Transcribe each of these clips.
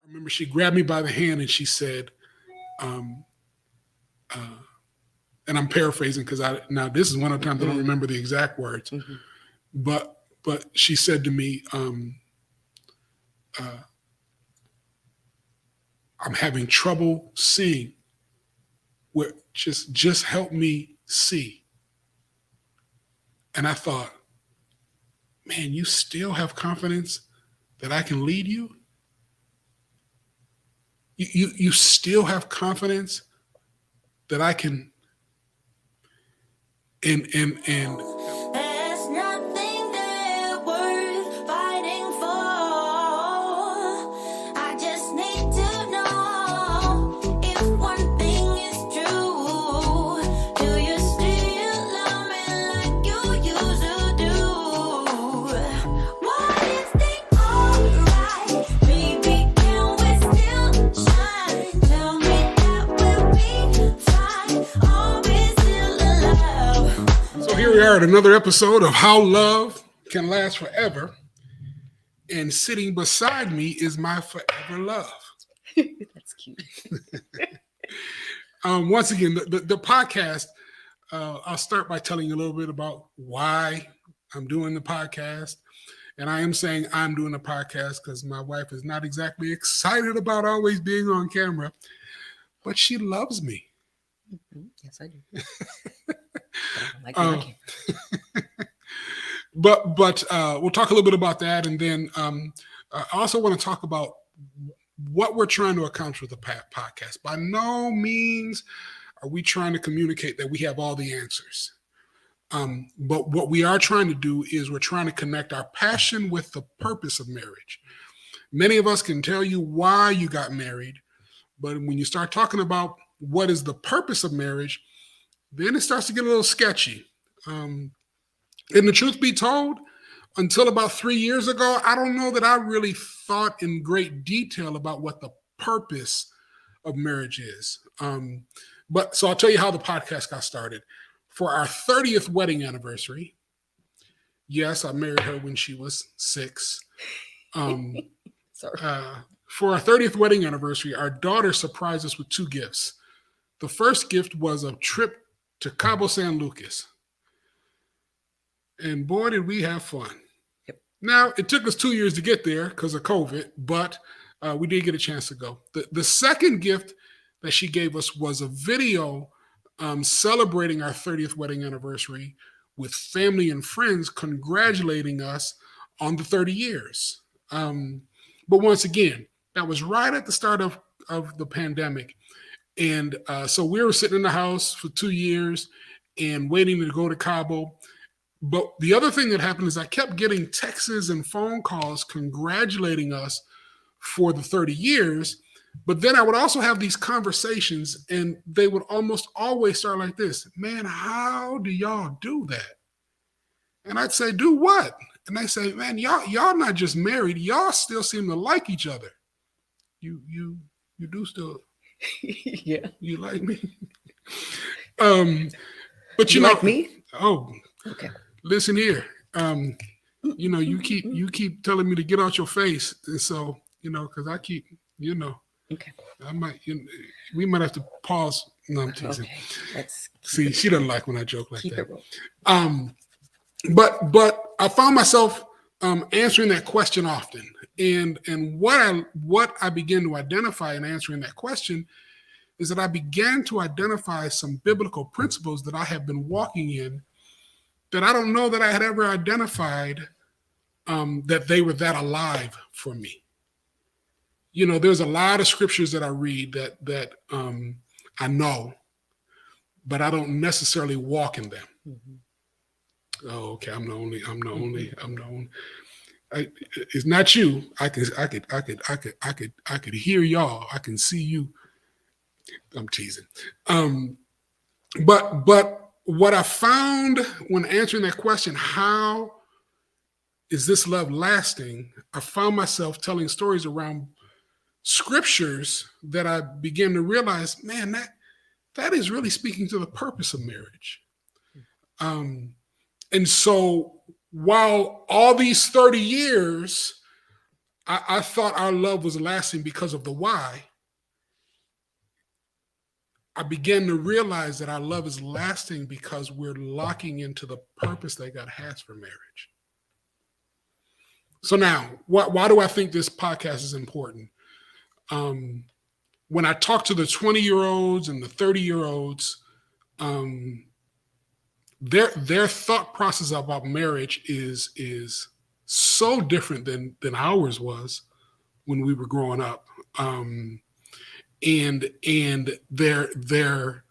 remember she grabbed me by the hand and she said, um, uh, and I'm paraphrasing because now this is one of the times I don't remember the exact words, but she said to me, uh, "I'm having trouble seeing. Where just help me see." And I thought, man, you still have confidence that I can lead you? You still have confidence that I can and There's nothing there worth fighting for. I just need to know if one thing is true. Do you still love me like you used to do? What is the alright? Baby, can we still shine? Tell me that we'll be fine. Are we still alive? so here we are at another episode of How Love Can Last Forever. And sitting beside me is my forever love. That's cute. Once again, the podcast, I'll start by telling you a little bit about why I'm doing the podcast. And I am saying I'm doing the podcast because my wife is not exactly excited about always being on camera, but she loves me. Yes, I do. But I don't like my But we'll talk a little bit about that. And then I also want to talk about what we're trying to accomplish with the podcast. By no means are we trying to communicate that we have all the answers. But what we are trying to do is we're trying to connect our passion with the purpose of marriage. Many of us can tell you why you got married, but when you start talking about what is the purpose of marriage, then it starts to get a little sketchy. And the truth be told, until about 3 years ago, I don't know that I really thought in great detail about what the purpose of marriage is. But so I'll tell you how the podcast got started. For our 30th wedding anniversary, yes, I married her when she was 6. Sorry. For our 30th wedding anniversary, our daughter surprised us with 2 gifts. The first gift was a trip to Cabo San Lucas. And boy, did we have fun. Yep. Now, it took us 2 years to get there because of COVID, but we did get a chance to go. The second gift that she gave us was a video celebrating our 30th wedding anniversary with family and friends congratulating us on the 30 years. But once again, that was right at the start of the pandemic. And so we were sitting in the house for 2 years and waiting to go to Cabo. But the other thing that happened is I kept getting texts and phone calls congratulating us for the 30 years. But then I would also have these conversations and they would almost always start like this. Man, how do y'all do that? And I'd say, do what? And they say, man, y'all not just married. Y'all still seem to like each other. You do still. Yeah. You like me? But You know, like me? Oh, Okay. listen here. You keep telling me to get out your face, and so because I keep, Okay. I might, we might have to pause. No, I'm teasing. Okay. Let's See, she doesn't like when I joke like keep that. it rolling. But I found myself answering that question often, and what I began to identify in answering that question is that I began to identify some biblical principles that I have been walking in that I don't know that I had ever identified that they were that alive for me. There's a lot of scriptures that I read that I know, but I don't necessarily walk in them. Mm-hmm. Oh, okay. I'm the only. It's not you. I could hear y'all. I can see you. I'm teasing. But what I found when answering that question, how is this love lasting? I found myself telling stories around scriptures that I began to realize, man, that is really speaking to the purpose of marriage. And so while all these 30 years, I thought our love was lasting because of the why. I began to realize that our love is lasting because we're locking into the purpose that God has for marriage. So now, why do I think this podcast is important? When I talk to the 20-year-olds and the 30-year-olds, their thought process about marriage is so different than ours was when we were growing up. And their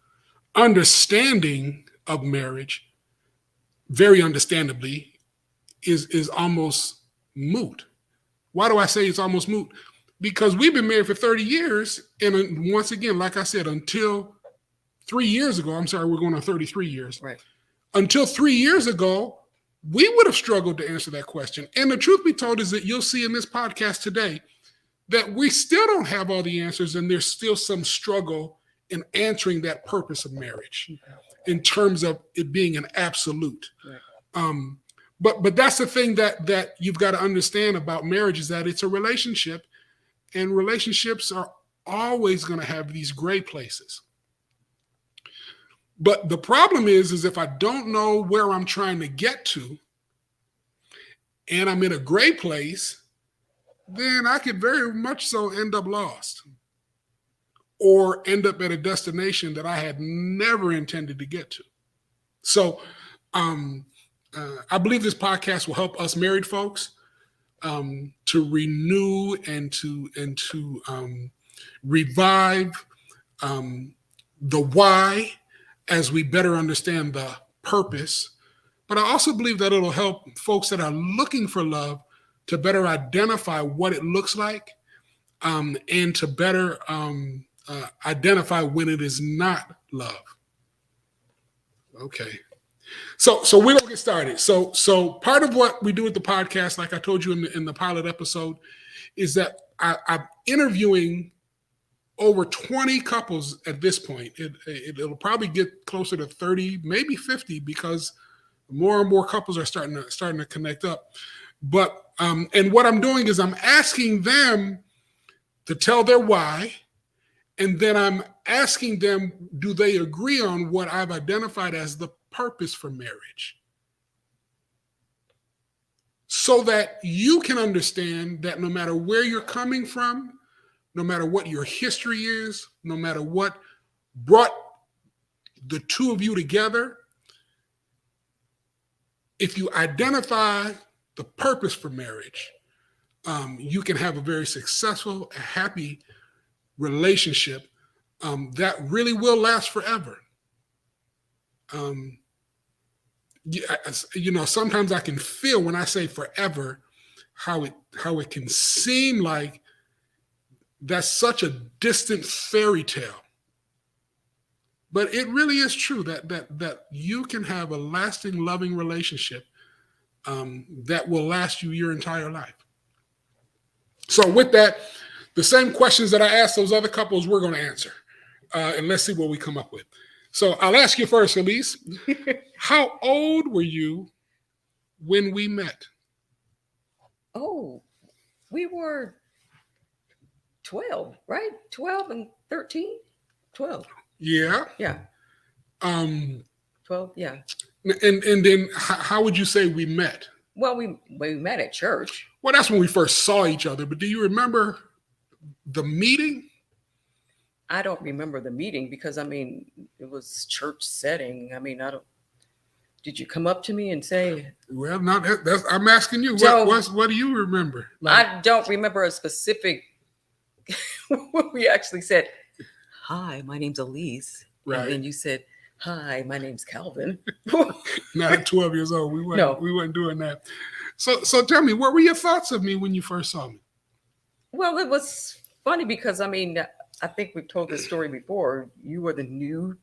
understanding of marriage, very understandably, is almost moot. Why do I say it's almost moot? Because we've been married for 30 years, and once again, like I said, until 3 years ago, I'm sorry, we're going on 33 years. Right. Until 3 years ago, we would have struggled to answer that question. And the truth be told is that you'll see in this podcast today that we still don't have all the answers, and there's still some struggle in answering that purpose of marriage in terms of it being an absolute. Right. But that's the thing that you've got to understand about marriage, is that it's a relationship, and relationships are always going to have these gray places. But the problem is if I don't know where I'm trying to get to, and I'm in a gray place, then I could very much so end up lost, or end up at a destination that I had never intended to get to. So I believe this podcast will help us married folks to renew and to revive the why as we better understand the purpose. But I also believe that it'll help folks that are looking for love to better identify what it looks like, and to better identify when it is not love. Okay. So we're gonna get started. So part of what we do with the podcast, like I told you in the pilot episode, is that I'm interviewing over 20 couples at this point. It'll probably get closer to 30, maybe 50, because more and more couples are starting to connect up. But and what I'm doing is I'm asking them to tell their why, and then I'm asking them, do they agree on what I've identified as the purpose for marriage? So that you can understand that no matter where you're coming from, no matter what your history is, no matter what brought the two of you together, if you identify the purpose for marriage, you can have a very successful, happy relationship that really will last forever. Sometimes I can feel when I say forever how it can seem like that's such a distant fairy tale. But it really is true that you can have a lasting, loving relationship that will last you your entire life. So with that, the same questions that I asked those other couples, we're going to answer. And let's see what we come up with. So I'll ask you first, Aliss. How old were you when we met? Oh, we were 12, right? 12 and 13? 12. Yeah. Yeah. 12, yeah. And then how would you say we met? Well, we met at church. Well, that's when we first saw each other. But do you remember the meeting? I don't remember the meeting because, it was church setting. Did you come up to me and say? Well, I'm asking you. So, what do you remember? I don't remember a specific, when we actually said, hi, my name's Aliss. Right. And then you said, hi, my name's Calvin. Not at 12 years old. We weren't doing that. So tell me, what were your thoughts of me when you first saw me? Well, it was funny because, I think we've told this story before. You were the new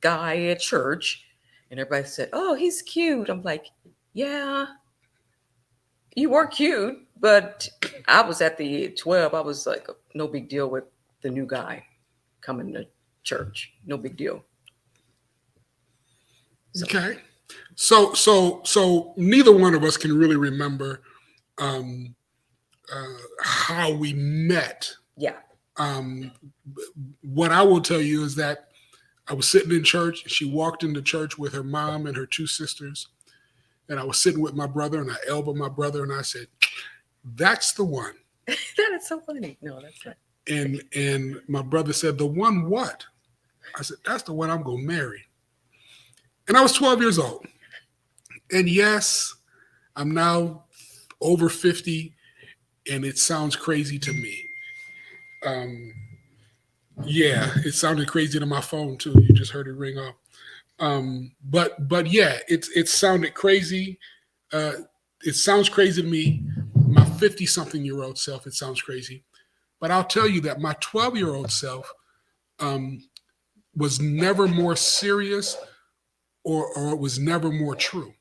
guy at church, and everybody said, oh, he's cute. I'm like, yeah, you were cute, but I was at the 12. I was like, no big deal with the new guy coming to church. No big deal. So. Okay. So neither one of us can really remember how we met. Yeah. What I will tell you is that I was sitting in church. She walked into church with her mom and her two sisters. And I was sitting with my brother, and I elbowed my brother, and I said, "That's the one." That is so funny. No, that's not. And my brother said, "The one what?" I said, "That's the one I'm going to marry." And I was 12 years old. And yes, I'm now over 50, and it sounds crazy to me. Yeah, it sounded crazy to my phone too. You just heard it ring off. But yeah, it sounded crazy. It sounds crazy to me. My 50-something-year-old self, it sounds crazy. But I'll tell you that my 12-year-old self was never more serious, or it was never more true.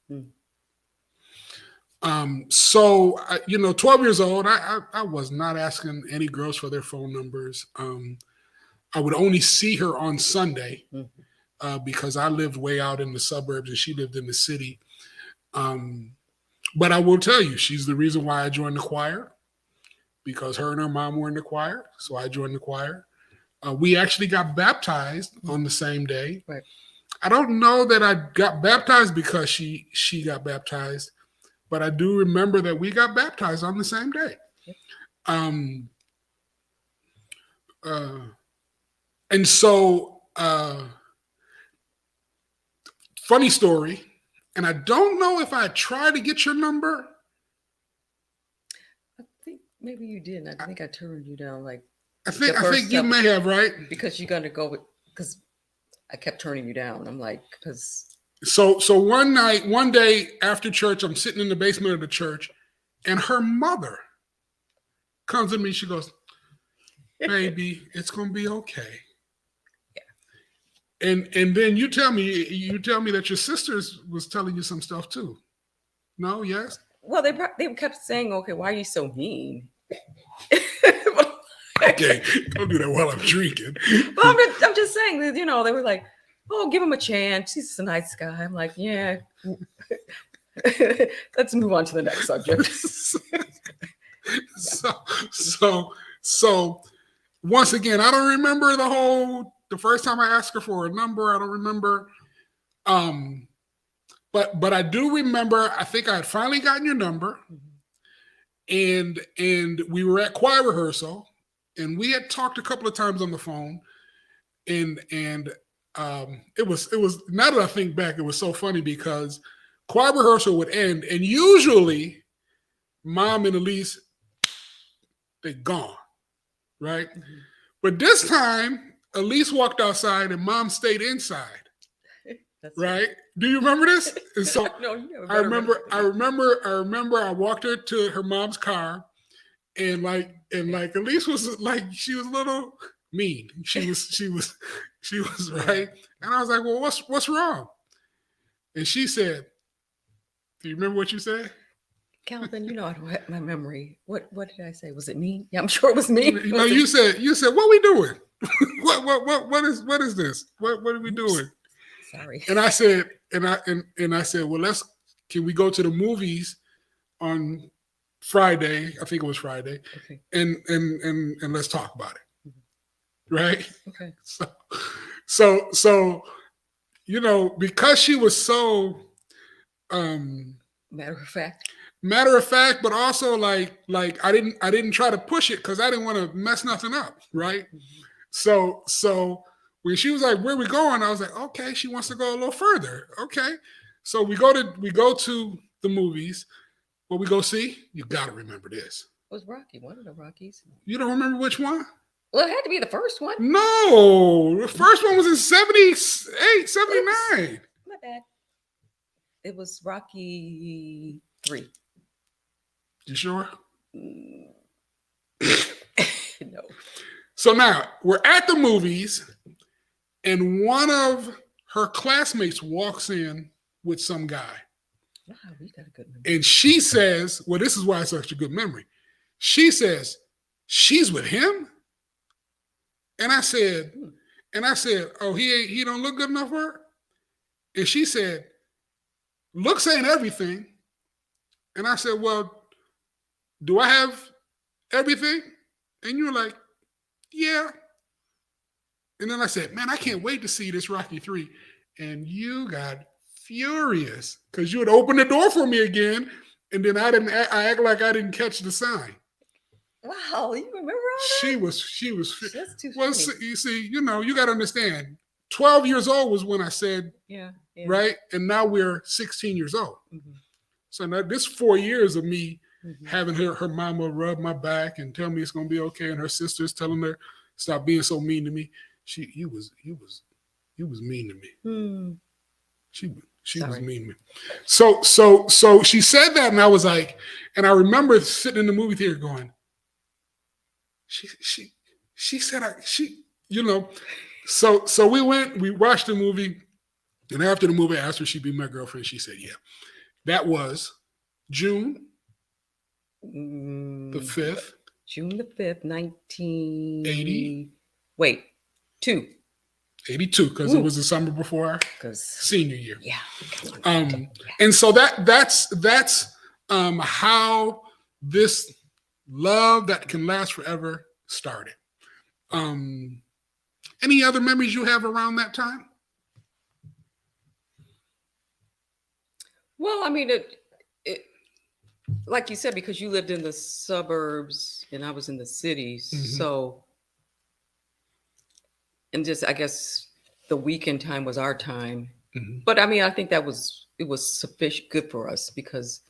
So 12 years old, I was not asking any girls for their phone numbers. I would only see her on Sunday because I lived way out in the suburbs and she lived in the city. But I will tell you, she's the reason why I joined the choir, because her and her mom were in the choir. So I joined the choir. We actually got baptized on the same day. Right. I don't know that I got baptized because she got baptized, but I do remember that we got baptized on the same day. And so, funny story, and I don't know if I tried to get your number. I think maybe you didn't. I think I turned you down. Like, I think you may have, right? Because you're gonna go with, because I kept turning you down. I'm like, because So one day after church, I'm sitting in the basement of the church, and her mother comes to me. She goes, "Baby, it's gonna be okay." Yeah. And then you tell me that your sisters was telling you some stuff too. No, yes. Well, they kept saying, "Okay, why are you so mean?" Okay, don't do that while I'm drinking. Well, I'm just saying that, they were like, "Oh, give him a chance. He's a nice guy." I'm like, yeah. Let's move on to the next subject. So once again, I don't remember the first time I asked her for a number. I don't remember. But I do remember, I think I had finally gotten your number, and we were at choir rehearsal, and we had talked a couple of times on the phone, and it was now that I think back, it was so funny because choir rehearsal would end, and usually Mom and Aliss, they're gone, right? But this time, Aliss walked outside and Mom stayed inside. That's right. Do you remember this? And so No, I remember I walked her to her mom's car, and Aliss was like, she was a little mean. She was right. And I was like, "Well, what's wrong?" And she said, "Do you remember what you said?" Calvin, I don't have my memory. What did I say? Was it me? Yeah, I'm sure it was me. No, you said, "What we doing? what is this? What are we doing?" Sorry. And I said, "Well, can we go to the movies on Friday?" I think it was Friday. Okay. And let's talk about it. Right? Okay. So because she was so matter of fact, but also like I didn't try to push it because I didn't want to mess nothing up, right? So when she was like, "Where we going?" I was like, "Okay, she wants to go a little further." Okay. So we go to the movies. What we go see? You got to remember this. It was Rocky, one of the Rockies. You don't remember which one? Well, it had to be the first one. No, the first one was in 78, 79. My bad. It was Rocky 3. You sure? No. So now we're at the movies, and one of her classmates walks in with some guy. Wow, we got a good memory. And she says, well, this is why it's such a good memory. She says, "She's with him?" And I said, "Oh, he don't look good enough for her?" And she said, "Looks ain't everything." And I said, "Well, do I have everything? And you were like, yeah. And then I said, man, I can't wait to see this Rocky 3. And you got furious because you had opened the door for me again. And then I act like I didn't catch the sign. Wow, you remember all that? She was, That's too well, funny. you see, you got to understand, 12 years old was when I said, Yeah. right? And now we're 16 years old. Mm-hmm. So now this 4 years of me Mm-hmm. having her mama rub my back and tell me it's going to be okay. And her sisters telling her, stop being so mean to me. You was mean to me. Hmm. She was Sorry. mean to me. So she said that, and I was like, and I remember sitting in the movie theater going, she said So we watched the movie, and after the movie, I asked her if she'd be my girlfriend. She said, yeah. That was June the 5th. June the 5th, 80. Wait, 82, because it was the summer before our senior year. Yeah. And so that's how this love that can last forever started. Any other memories you have around that time? Well, I mean, it like you said, because you lived in the suburbs and I was in the cities, so, and just, I guess the weekend time was our time. But I mean, I think it was sufficient good for us because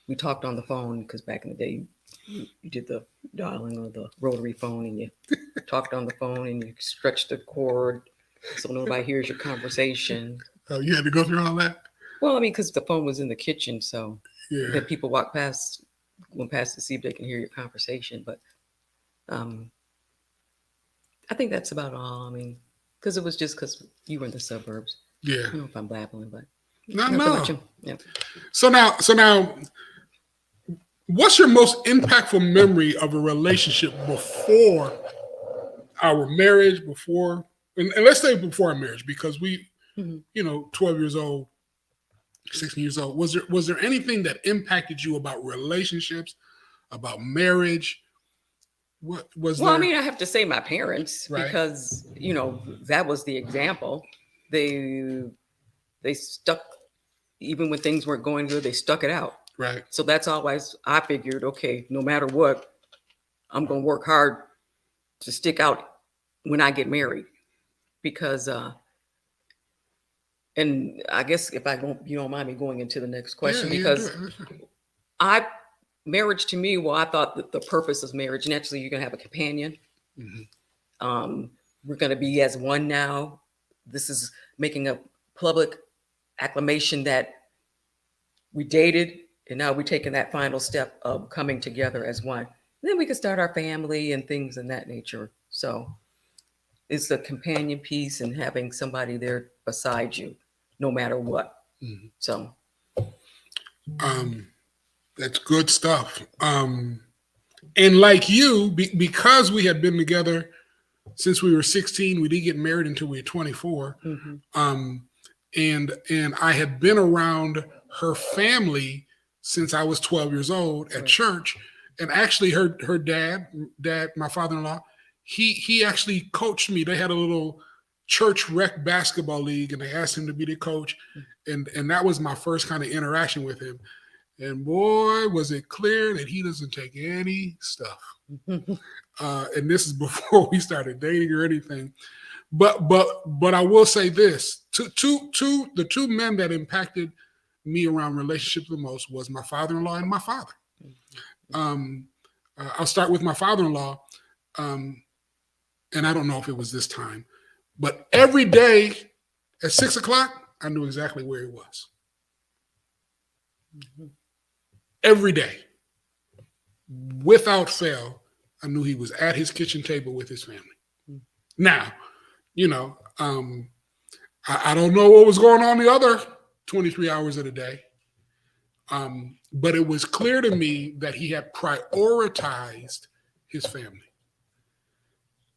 we talked on the phone, because back in the day you did the dialing or the rotary phone, and you talked on the phone and you stretched the cord so nobody hears your conversation. Oh, you had to go through all that? Well, I mean, because the phone was in the kitchen, so yeah. Then people went past to see if they can hear your conversation. But I think that's about all. I mean, because it was just because you were in the suburbs. Yeah. I don't know if I'm babbling, but no. Yeah. So now, what's your most impactful memory of a relationship before our marriage? And let's say before our marriage, because we, 12 years old, 16 years old. Was there anything that impacted you about relationships, about marriage? What was Well, there? I mean, I have to say my parents, Right. because that was the example. They stuck, even when things weren't going good, they stuck it out. Right. So that's always, I figured, okay, no matter what, I'm going to work hard to stick out when I get married, because and I guess if you don't mind me going into the next question, because marriage to me, well, I thought that the purpose of marriage, naturally, you're going to have a companion. We're going to be as one now. This is making a public acclamation that we dated, and now we're taking that final step of coming together as one. And then we can start our family and things in that nature. So it's the companion piece and having somebody there beside you, no matter what. So that's good stuff. And like you, because we had been together since we were 16, we didn't get married until we were 24. And I had been around her family since I was 12 years old at church. And actually her dad, my father-in-law, he actually coached me. They had a little church rec basketball league, and they asked him to be the coach. And that was my first kind of interaction with him. And boy, was it clear that he doesn't take any stuff. And this is before we started dating or anything. But I will say this: the two men that impacted me around relationships the most was my father-in-law and my father. I'll start with my father-in-law, and I don't know if it was this time, but every day at 6:00, I knew exactly where he was. Every day, without fail, I knew he was at his kitchen table with his family. Now, I don't know what was going on the other 23 hours of the day, but it was clear to me that he had prioritized his family.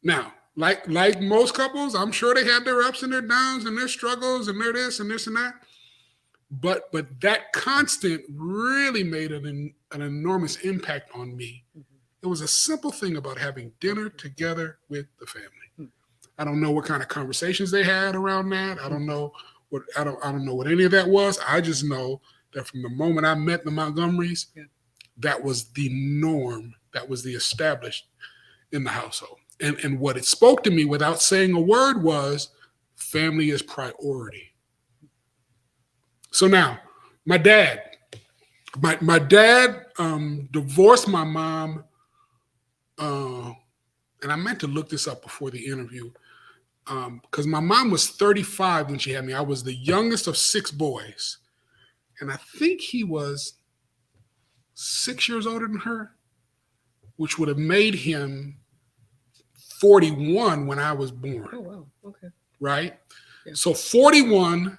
Now, like most couples, I'm sure they had their ups and their downs and their struggles and their this and this and that. But that constant really made an enormous impact on me It was a simple thing about having dinner together with the family. I don't know what kind of conversations they had around that. I don't know I don't know what any of that was. I just know that from the moment I met the Montgomerys, that was the norm. That was the established in the household. And what it spoke to me without saying a word was family is priority. So now, my dad divorced my mom, and I meant to look this up before the interview, because my mom was 35 when she had me. I was the youngest of 6 boys, and I think he was 6 years older than her, which would have made him 41 when I was born. Oh, wow. Okay. Right? Yeah. So 41,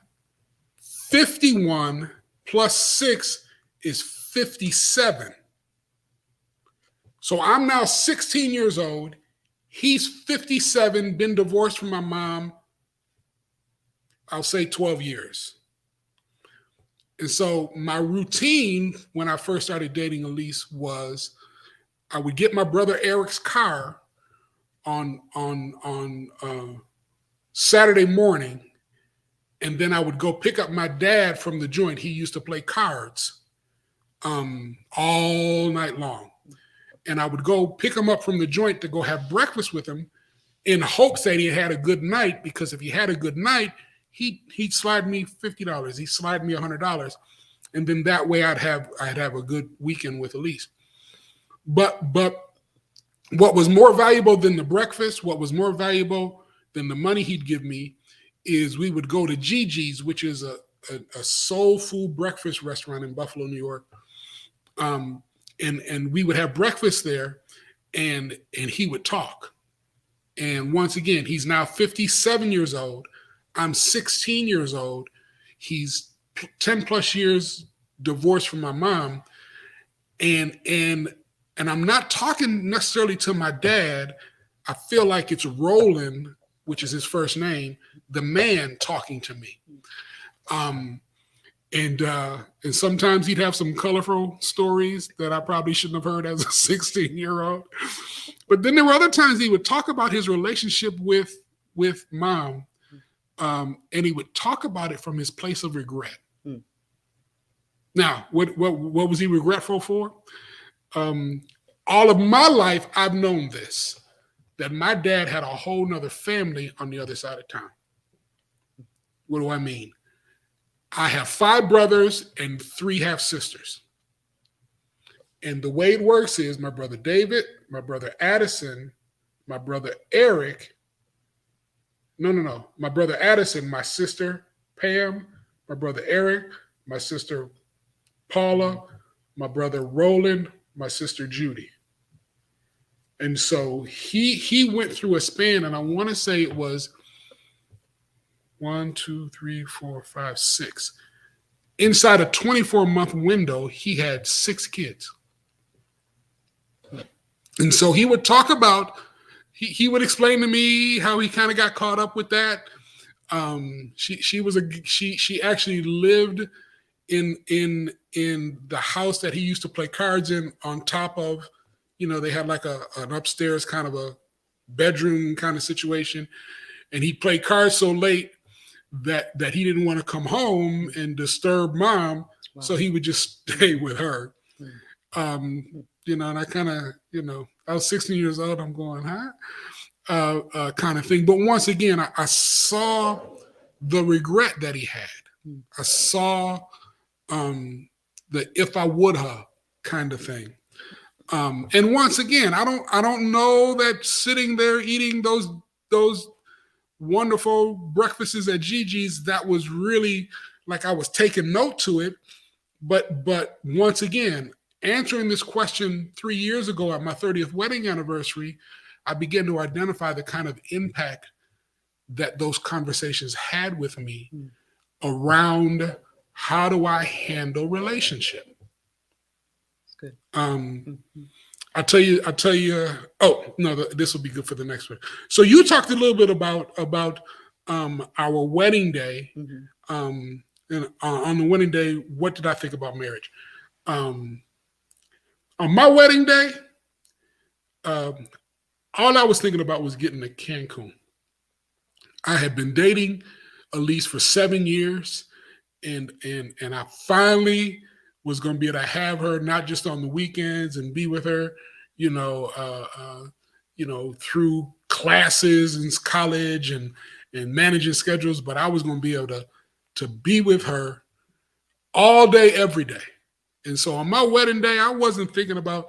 51 plus 6 is 57. So I'm now 16 years old. He's 57, been divorced from my mom, I'll say 12 years. And so my routine when I first started dating Aliss was I would get my brother Eric's car on Saturday morning, and then I would go pick up my dad from the joint. He used to play cards all night long. And I would go pick him up from the joint to go have breakfast with him in hopes that he had a good night, because if he had a good night, he'd slide me $50. He'd slide me $100. And then that way I'd have a good weekend with Aliss. But what was more valuable than the breakfast, what was more valuable than the money he'd give me, is we would go to Gigi's, which is a soul food breakfast restaurant in Buffalo, New York. And we would have breakfast there, and he would talk. And once again, he's now 57 years old. I'm 16 years old. He's 10 plus years divorced from my mom. And I'm not talking necessarily to my dad. I feel like it's Roland, which is his first name, the man talking to me. And sometimes he'd have some colorful stories that I probably shouldn't have heard as a 16-year-old. But then there were other times he would talk about his relationship with mom, and he would talk about it from his place of regret. Now, what was he regretful for? All of my life, I've known this, that my dad had a whole nother family on the other side of town. What do I mean? I have 5 brothers and 3 half sisters. And the way it works is my brother David, my brother Addison, my brother Eric. No. My brother Addison, my sister Pam, my brother Eric, my sister Paula, my brother Roland, my sister Judy. And so he went through a span, and I want to say it was 1, 2, 3, 4, 5, 6. Inside a 24-month window, he had 6 kids. And so he would talk about, he would explain to me how he kind of got caught up with that. She actually lived in the house that he used to play cards in, on top of, they had like an upstairs kind of a bedroom kind of situation. And he played cards so late that he didn't want to come home and disturb mom. Wow. So he would just stay with her. And I kind of, I was 16 years old. I'm going, kind of thing. But once again, I saw the regret that he had. I saw the if I would have kind of thing. And once again, I don't know that sitting there eating those wonderful breakfasts at Gigi's, that was really like I was taking note to it. But once again, answering this question 3 years ago at my 30th wedding anniversary, I began to identify the kind of impact that those conversations had with me around how do I handle relationship. Good. I'll tell you. Oh no, this will be good for the next one. So you talked a little bit about our wedding day. And on the wedding day, what did I think about marriage? On my wedding day, um, all I was thinking about was getting to Cancun. I had been dating Aliss for 7 years, and I finally was going to be able to have her not just on the weekends and be with her, you know, through classes and college and managing schedules, but I was going to be able to be with her all day, every day. And so on my wedding day, I wasn't thinking about.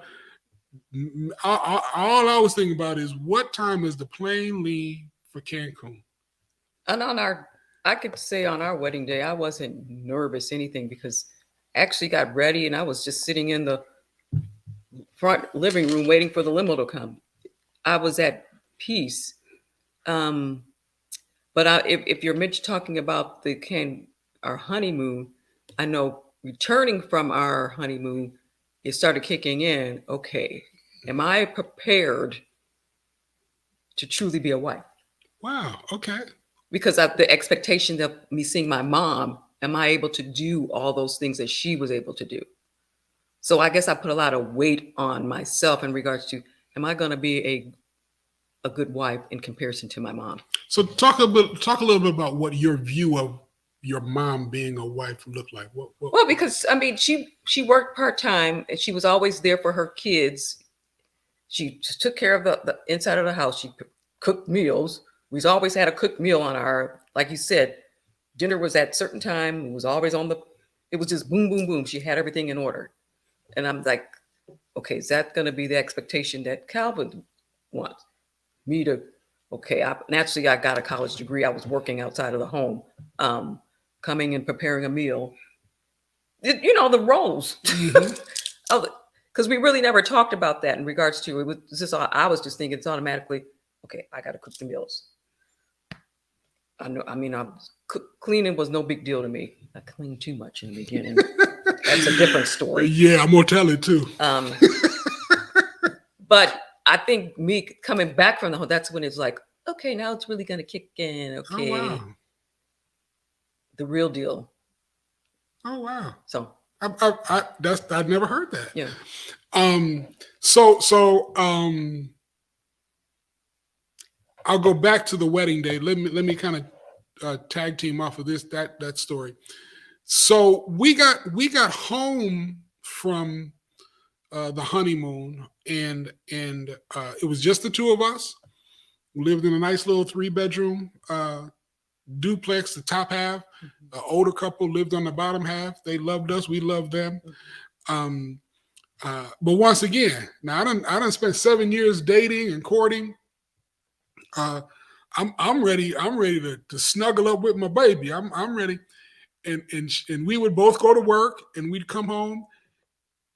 All I was thinking about is what time is the plane leave for Cancun. And I could say on our wedding day, I wasn't nervous anything because I actually got ready and I was just sitting in the front living room waiting for the limo to come. I was at peace. Um, but if you're talking about our honeymoon, I know returning from our honeymoon, it started kicking in. Okay, am I prepared to truly be a wife? Wow. Okay. Because of the expectation of me seeing my mom, am I able to do all those things that she was able to do? So I guess I put a lot of weight on myself in regards to, am I going to be a good wife in comparison to my mom? So talk a little bit about what your view of your mom being a wife looked like. What? Well, because I mean, she worked part-time and she was always there for her kids. She just took care of the inside of the house. She cooked meals. We always had a cooked meal on our, like you said, dinner was at certain time. It was always it was just boom, boom, boom. She had everything in order. And I'm like, okay, is that going to be the expectation that Calvin wants me to? Okay, naturally, I got a college degree. I was working outside of the home, coming and preparing a meal. The roles. Mm-hmm. Because we really never talked about that in regards to it. Was just I was just thinking it's automatically, okay, I got to cook the meals. I know. I mean, cleaning was no big deal to me. I cleaned too much in the beginning. That's a different story. Yeah, I'm gonna tell it too. But I think me coming back from the home, that's when it's like, okay, now it's really gonna kick in. Okay, Oh wow, the real deal. Oh wow. So I've never heard that. Yeah. I'll go back to the wedding day. Let me kind of tag team off of that story. So we got home from the honeymoon, and it was just the two of us. We lived in a nice little 3-bedroom duplex. The top half, the older couple lived on the bottom half. They loved us. We loved them. But once again, now I done spent 7 years dating and courting. I'm ready. I'm ready to snuggle up with my baby. I'm ready. And we would both go to work and we'd come home.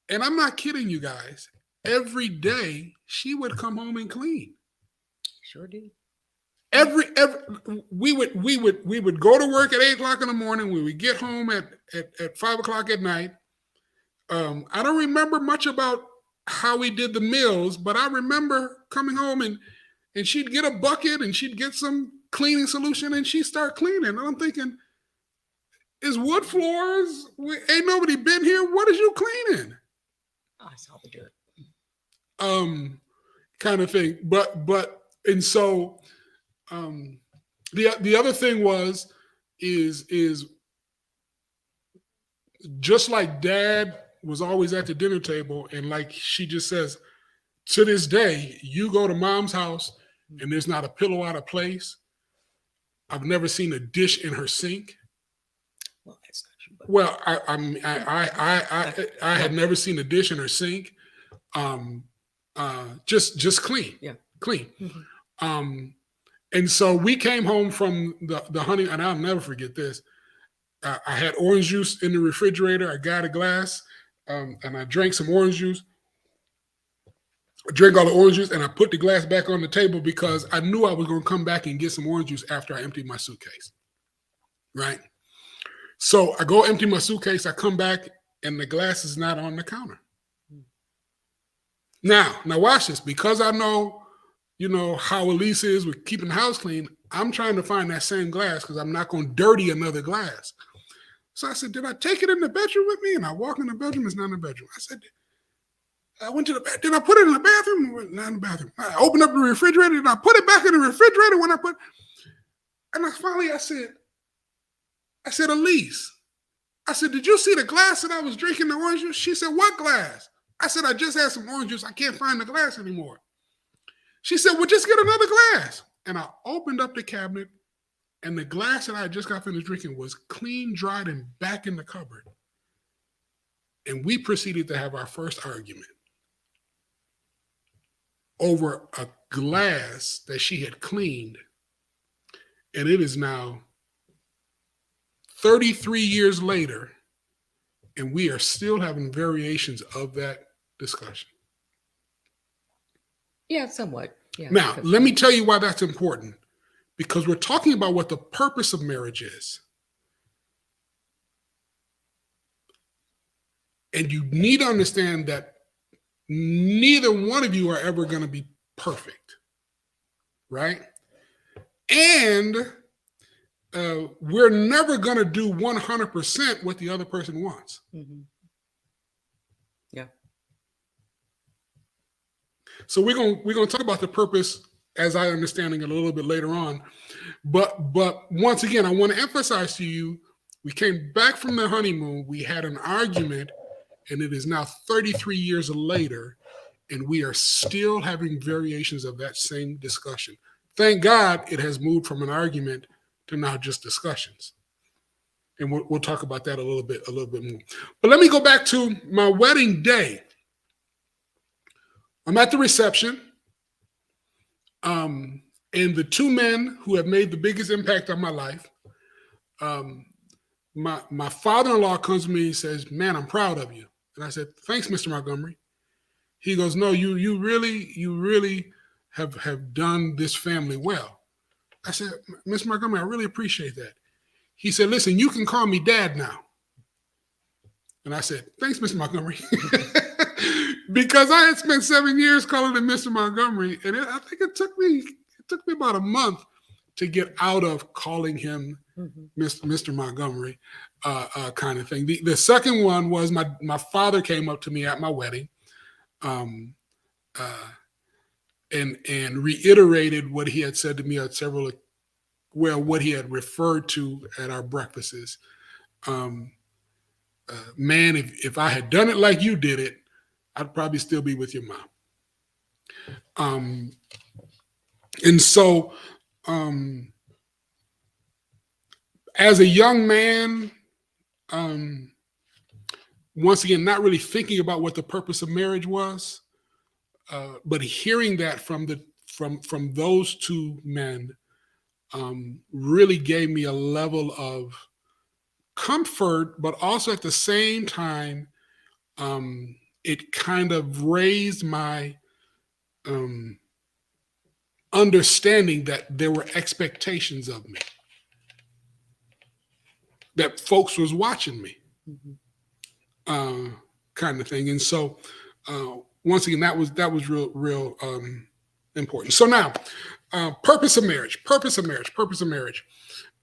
And I'm not kidding you guys. Every day she would come home and clean. Sure did. Every we would go to work at 8:00 in the morning. We would get home at 5:00 at night. I don't remember much about how we did the meals, but I remember coming home and she'd get a bucket and she'd get some cleaning solution and she'd start cleaning. And I'm thinking, is wood floors? Ain't nobody been here. What is you cleaning? I saw the dirt. Kind of thing. But and so the other thing is just like Dad was always at the dinner table, and like she just says, to this day, you go to Mom's house and there's not a pillow out of place. I've never seen a dish in her sink. Well, that's not true. Well, I had never seen a dish in her sink. Just clean. Yeah. Clean. Mm-hmm. And so we came home from the honey, and I'll never forget this. I had orange juice in the refrigerator. I got a glass, and I drank some orange juice. I drank all the orange juice, and I put the glass back on the table because I knew I was going to come back and get some orange juice after I emptied my suitcase. Right? So I go empty my suitcase. I come back, and the glass is not on the counter. Now watch this. Because I know, how Aliss is with keeping the house clean, I'm trying to find that same glass because I'm not going to dirty another glass. So I said, did I take it in the bedroom with me? And I walk in the bedroom, it's not in the bedroom. I said, I went to the bathroom. Did I put it in the bathroom? Not in the bathroom. I opened up the refrigerator and I put it back in the refrigerator when I put. And I said, Aliss, I said, did you see the glass that I was drinking the orange juice? She said, what glass? I said, I just had some orange juice. I can't find the glass anymore. She said, well, just get another glass. And I opened up the cabinet, and the glass that I just got finished drinking was clean, dried, and back in the cupboard. And we proceeded to have our first argument over a glass that she had cleaned. And it is now 33 years later, and we are still having variations of that discussion. Yeah, somewhat. Yeah. Now, let me tell you why that's important. Because we're talking about what the purpose of marriage is. And you need to understand that neither one of you are ever going to be perfect, right? And we're never going to do 100% what the other person wants. Mm-hmm. Yeah. So we're going to talk about the purpose as I understanding it a little bit later on. But once again, I want to emphasize to you, we came back from the honeymoon, we had an argument, and it is now 33 years later, and we are still having variations of that same discussion. Thank God it has moved from an argument to now just discussions. And we'll talk about that a little bit more. But let me go back to my wedding day. I'm at the reception. And the two men who have made the biggest impact on my life, my father-in-law comes to me and says, man, I'm proud of you. And I said, thanks, Mr. Montgomery. He goes, no, you really have done this family well. I said, Mr. Montgomery, I really appreciate that. He said, listen, you can call me Dad now. And I said, thanks, Mr. Montgomery. Because I had spent 7 years calling him Mr. Montgomery. And I think it took me about a month to get out of calling him Mr. Montgomery kind of thing. The second one was my father came up to me at my wedding and reiterated what he had said to me at what he had referred to at our breakfasts. Man, if I had done it like you did it, I'd probably still be with your mom. And so, as a young man, once again, not really thinking about what the purpose of marriage was, but hearing that from those two men really gave me a level of comfort, but also at the same time, it kind of raised my understanding that there were expectations of me, that folks was watching me, kind of thing. And so once again, that was real important. So now, purpose of marriage.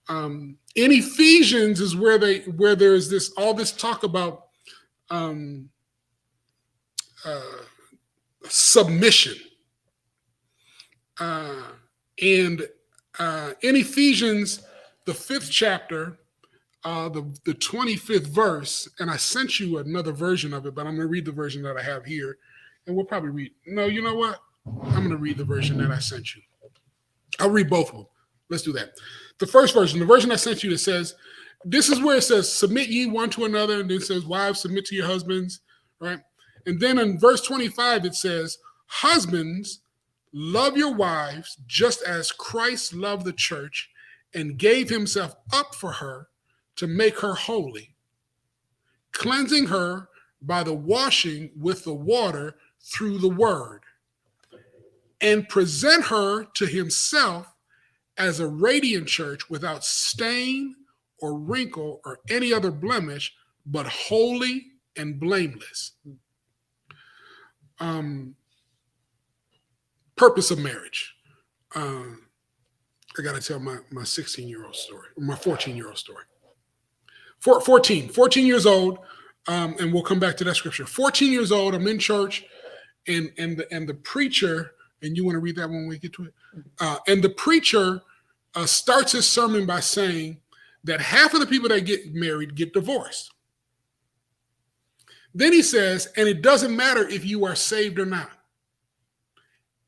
In Ephesians is where there's all this talk about submission. And in Ephesians, the 5th chapter, the 25th verse, and I sent you another version of it, but I'm going to read the version that I have here, and we'll probably read. No, you know what? I'm going to read the version that I sent you. I'll read both of them. Let's do that. The first version, the version I sent you, that says, this is where it says, submit ye one to another, and then it says, wives, submit to your husbands, right? And then in verse 25, it says, husbands, love your wives just as Christ loved the church and gave himself up for her to make her holy, cleansing her by the washing with the water through the word, and present her to himself as a radiant church without stain or wrinkle or any other blemish, but holy and blameless. Purpose of marriage. I got to tell my 16-year-old story, my 14-year-old story. 14 years old, and we'll come back to that scripture. 14 years old, I'm in church. and the preacher, and you want to read that when we get to it, and the preacher starts his sermon by saying that half of the people that get married get divorced. Then he says, and it doesn't matter if you are saved or not.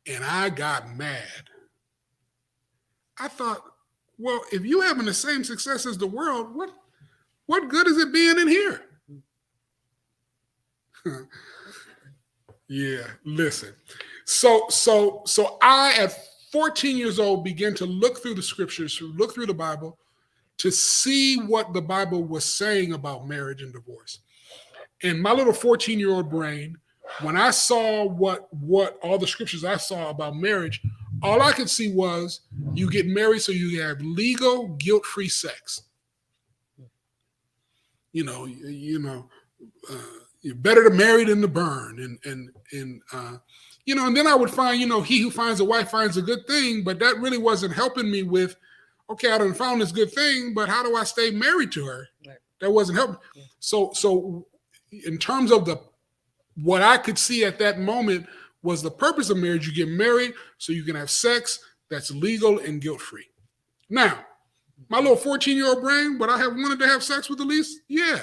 And I got mad. I thought, well, if you having the same success as the world, what good is it being in here? Yeah, listen. So I, at 14 years old, began to look through the scriptures, to look through the Bible, to see what the Bible was saying about marriage and divorce. And my little 14-year-old brain, when I saw what all the scriptures I saw about marriage, all I could see was you get married so you have legal, guilt-free sex. You're better to marry than to burn, and then I would find, he who finds a wife finds a good thing, but that really wasn't helping me with, okay, I done found this good thing, but how do I stay married to her? Right. That wasn't helping. Yeah. So in terms of what I could see at that moment was the purpose of marriage. You get married so you can have sex that's legal and guilt-free. Now, my little 14-year-old brain, would I have wanted to have sex with Aliss? Yeah.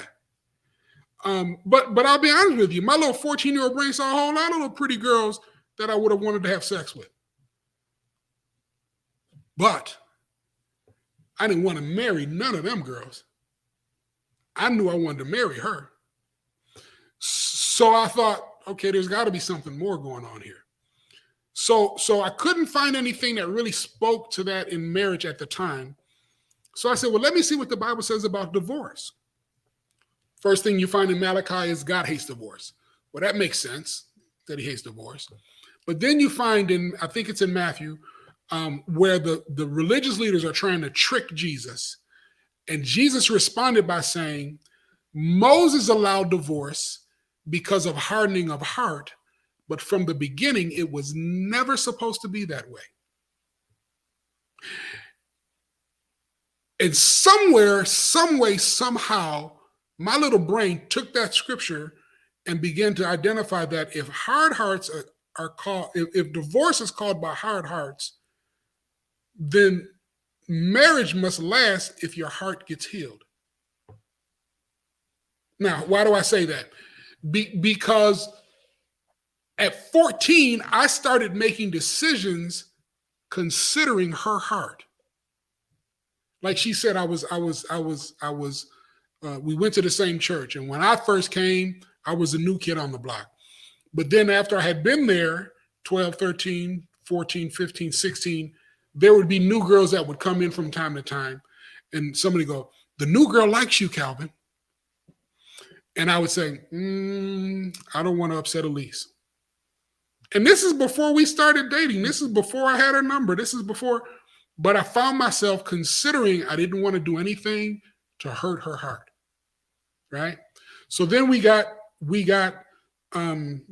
But I'll be honest with you, my little 14-year-old brain saw a whole lot of little pretty girls that I would have wanted to have sex with. But I didn't want to marry none of them girls. I knew I wanted to marry her. So I thought, okay, there's got to be something more going on here. So I couldn't find anything that really spoke to that in marriage at the time. So I said, well, let me see what the Bible says about divorce. First thing you find in Malachi is God hates divorce. Well, that makes sense that he hates divorce. But then you find I think it's in Matthew, where the religious leaders are trying to trick Jesus. And Jesus responded by saying, Moses allowed divorce because of hardening of heart, but from the beginning, it was never supposed to be that way. And somewhere, some way, somehow, my little brain took that scripture and began to identify that if hard hearts are called, if divorce is called by hard hearts, then marriage must last if your heart gets healed. Now, why do I say that? Because at 14, I started making decisions considering her heart. Like she said, we went to the same church. And when I first came, I was a new kid on the block. But then after I had been there, 12, 13, 14, 15, 16, there would be new girls that would come in from time to time. And somebody go, the new girl likes you, Calvin. And I would say, I don't want to upset Aliss. And this is before we started dating. This is before I had her number. This is before, but I found myself considering I didn't want to do anything to hurt her heart. Right? So then we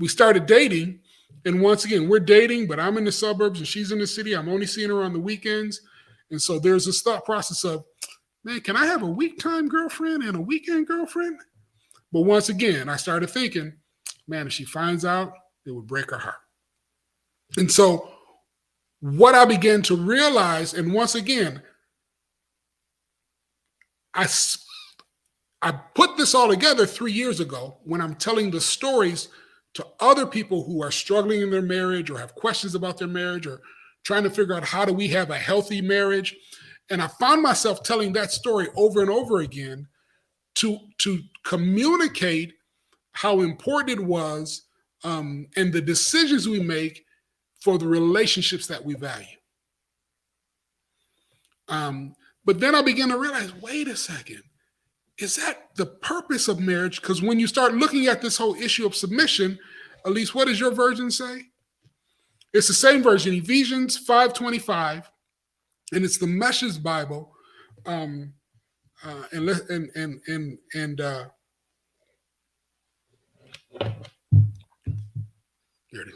started dating. And once again, we're dating, but I'm in the suburbs and she's in the city. I'm only seeing her on the weekends. And so there's this thought process of, man, can I have a week time girlfriend and a weekend girlfriend? But once again, I started thinking, man, if she finds out, it would break her heart. And so what I began to realize, and once again, I put this all together 3 years ago when I'm telling the stories to other people who are struggling in their marriage or have questions about their marriage or trying to figure out how do we have a healthy marriage. And I found myself telling that story over and over again to communicate how important it was and the decisions we make for the relationships that we value. But then I began to realize, wait a second, is that the purpose of marriage? Because when you start looking at this whole issue of submission, Aliss, what does your version say? It's the same version, Ephesians 5:25, and it's the Message Bible. Here it is.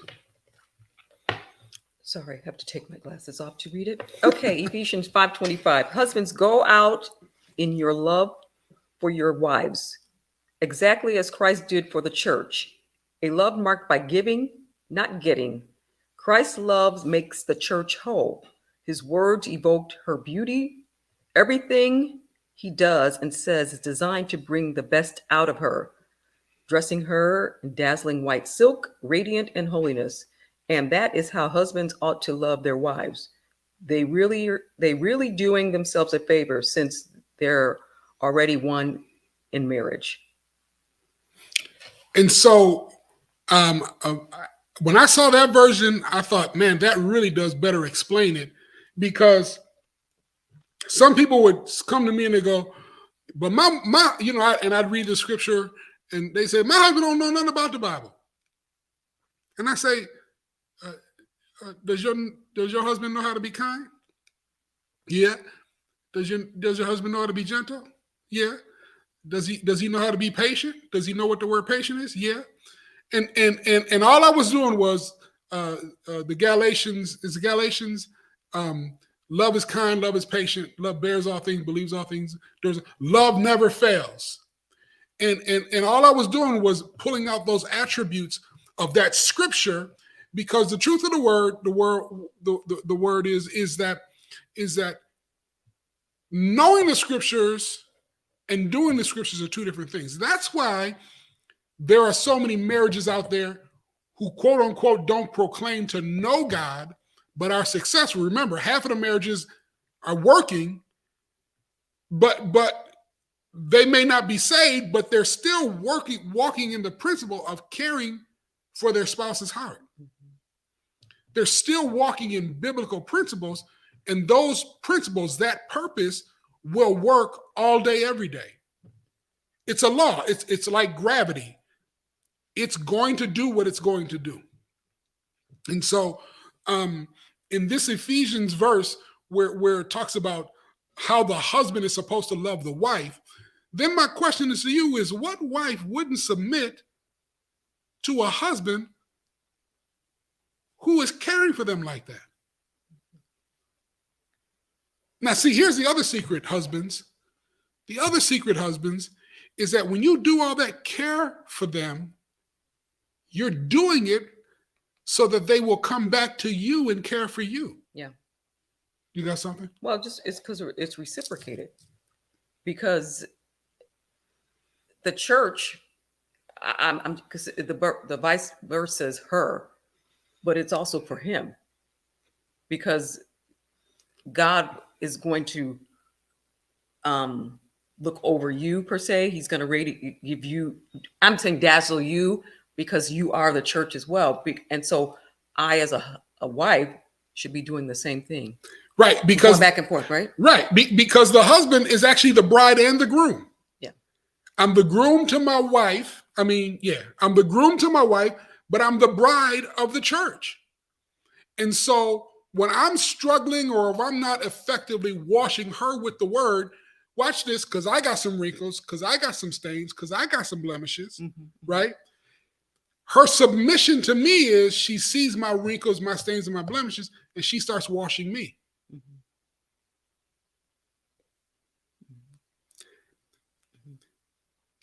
Sorry, I have to take my glasses off to read it. Okay, Ephesians 5:25. Husbands, go out in your love for your wives, exactly as Christ did for the church, a love marked by giving not getting. Christ's love makes the church whole. His words evoked her beauty. Everything he does and says is designed to bring the best out of her, dressing her in dazzling white silk, radiant in holiness. And that is how husbands ought to love their wives. They really doing themselves a favor since they're already one in marriage. And so when I saw that version, I thought, man, that really does better explain it, because some people would come to me and they go, but my and I'd read the scripture and they say, my husband don't know nothing about the Bible. And I say, does your husband know how to be kind? Yeah. Does your husband know how to be gentle? Yeah. Does he know how to be patient? Does he know what the word patient is? Yeah. And all I was doing was the Galatians. Love is kind, love is patient, love bears all things, believes all things. Love never fails. And all I was doing was pulling out those attributes of that scripture, because the truth of the word is that knowing the scriptures and doing the scriptures are two different things. That's why there are so many marriages out there who, quote unquote, don't proclaim to know God, but are successful. Remember, half of the marriages are working, but they may not be saved, but they're still walking in the principle of caring for their spouse's heart. They're still walking in biblical principles, and those principles, that purpose, will work all day, every day. It's a law. It's like gravity. It's going to do what it's going to do. And so in this Ephesians verse where it talks about how the husband is supposed to love the wife, then my question is to you is, what wife wouldn't submit to a husband who is caring for them like that? Now, see, here's the other secret, husbands. The other secret, husbands, is that when you do all that care for them, you're doing it so that they will come back to you and care for you. Yeah. You got something? Well, it's because it's reciprocated. Because the church, I'm because the vice versa says her, but it's also for him, because God is going to look over you per se. He's going to give you, I'm saying dazzle you, because you are the church as well. And so I, as a wife, should be doing the same thing. Right. Because going back and forth, right? Right. Because the husband is actually the bride and the groom. Yeah. I'm the groom to my wife. I'm the groom to my wife, but I'm the bride of the church. And so when I'm struggling, or if I'm not effectively washing her with the word, watch this, because I got some wrinkles, because I got some stains, because I got some blemishes, right? Her submission to me is she sees my wrinkles, my stains, and my blemishes, and she starts washing me.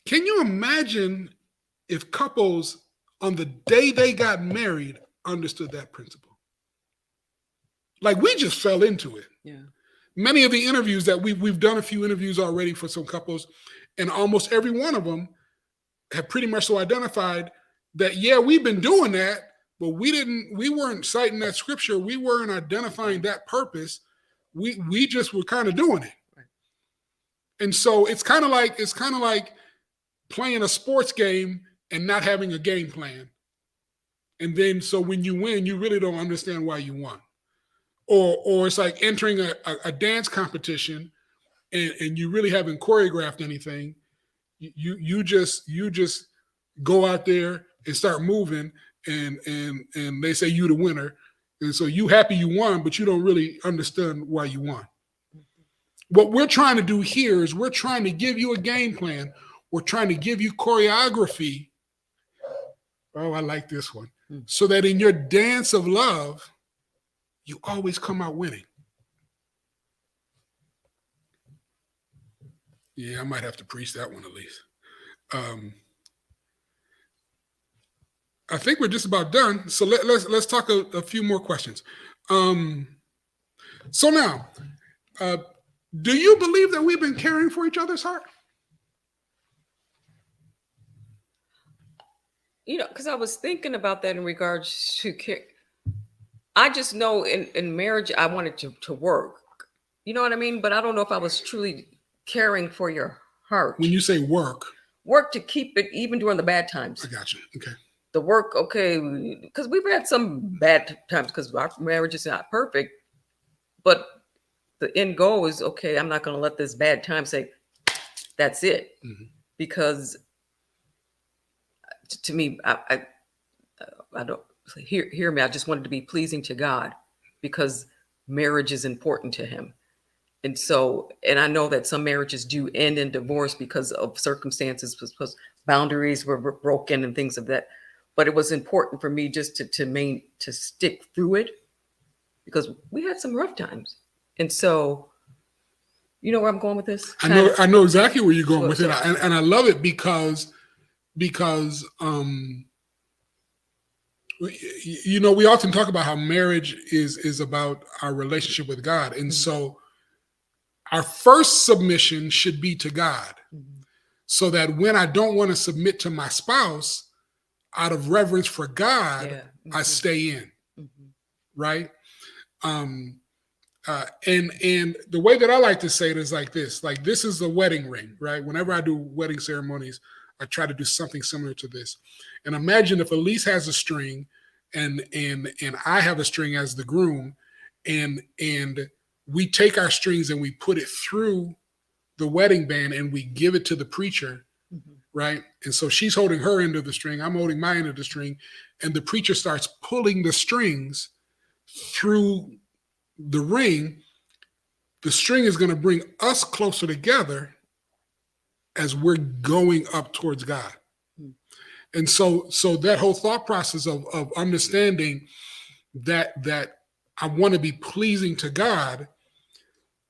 Can you imagine if couples on the day they got married understood that principle? Like, we just fell into it. Yeah. Many of the interviews that we've done a few interviews already for some couples, and almost every one of them have pretty much so identified that, yeah, we've been doing that, but we weren't citing that scripture. We weren't identifying that purpose. We just were kind of doing it. Right. And so it's kind of like playing a sports game and not having a game plan. And then so when you win, you really don't understand why you won. Or it's like entering a dance competition and you really haven't choreographed anything. You just go out there and start moving, and they say you the winner. And so you happy you won, but you don't really understand why you won. What we're trying to do here is we're trying to give you a game plan. We're trying to give you choreography. Oh, I like this one. So that in your dance of love, you always come out winning. Yeah, I might have to preach that one at least. I think we're just about done. So let's talk a few more questions. So now, do you believe that we've been caring for each other's heart? Because I was thinking about that in regards to care. I just know in marriage, I wanted to work. You know what I mean? But I don't know if I was truly caring for your heart. When you say work to keep it even during the bad times. I got you. Okay. The work, okay, because we've had some bad times because our marriage is not perfect. But the end goal is, okay, I'm not going to let this bad time say, that's it. Mm-hmm. Because to me, I don't hear me. I just wanted to be pleasing to God because marriage is important to him. And so, and I know that some marriages do end in divorce because of circumstances, because boundaries were broken and things of that. But it was important for me just to stick through it because we had some rough times. And so, you know where I'm going with this? I know exactly where you're going with it, and I love it because we often talk about how marriage is about our relationship with God, and so our first submission should be to God, so that when I don't want to submit to my spouse, out of reverence for God, I stay in, right? And the way that I like to say it is like this is the wedding ring, right? Whenever I do wedding ceremonies, I try to do something similar to this. And imagine if Aliss has a string and I have a string as the groom, and we take our strings and we put it through the wedding band and we give it to the preacher, right? And so she's holding her end of the string, I'm holding my end of the string, and the preacher starts pulling the strings through the ring. The string is going to bring us closer together as we're going up towards God. And so that whole thought process of understanding that I want to be pleasing to God,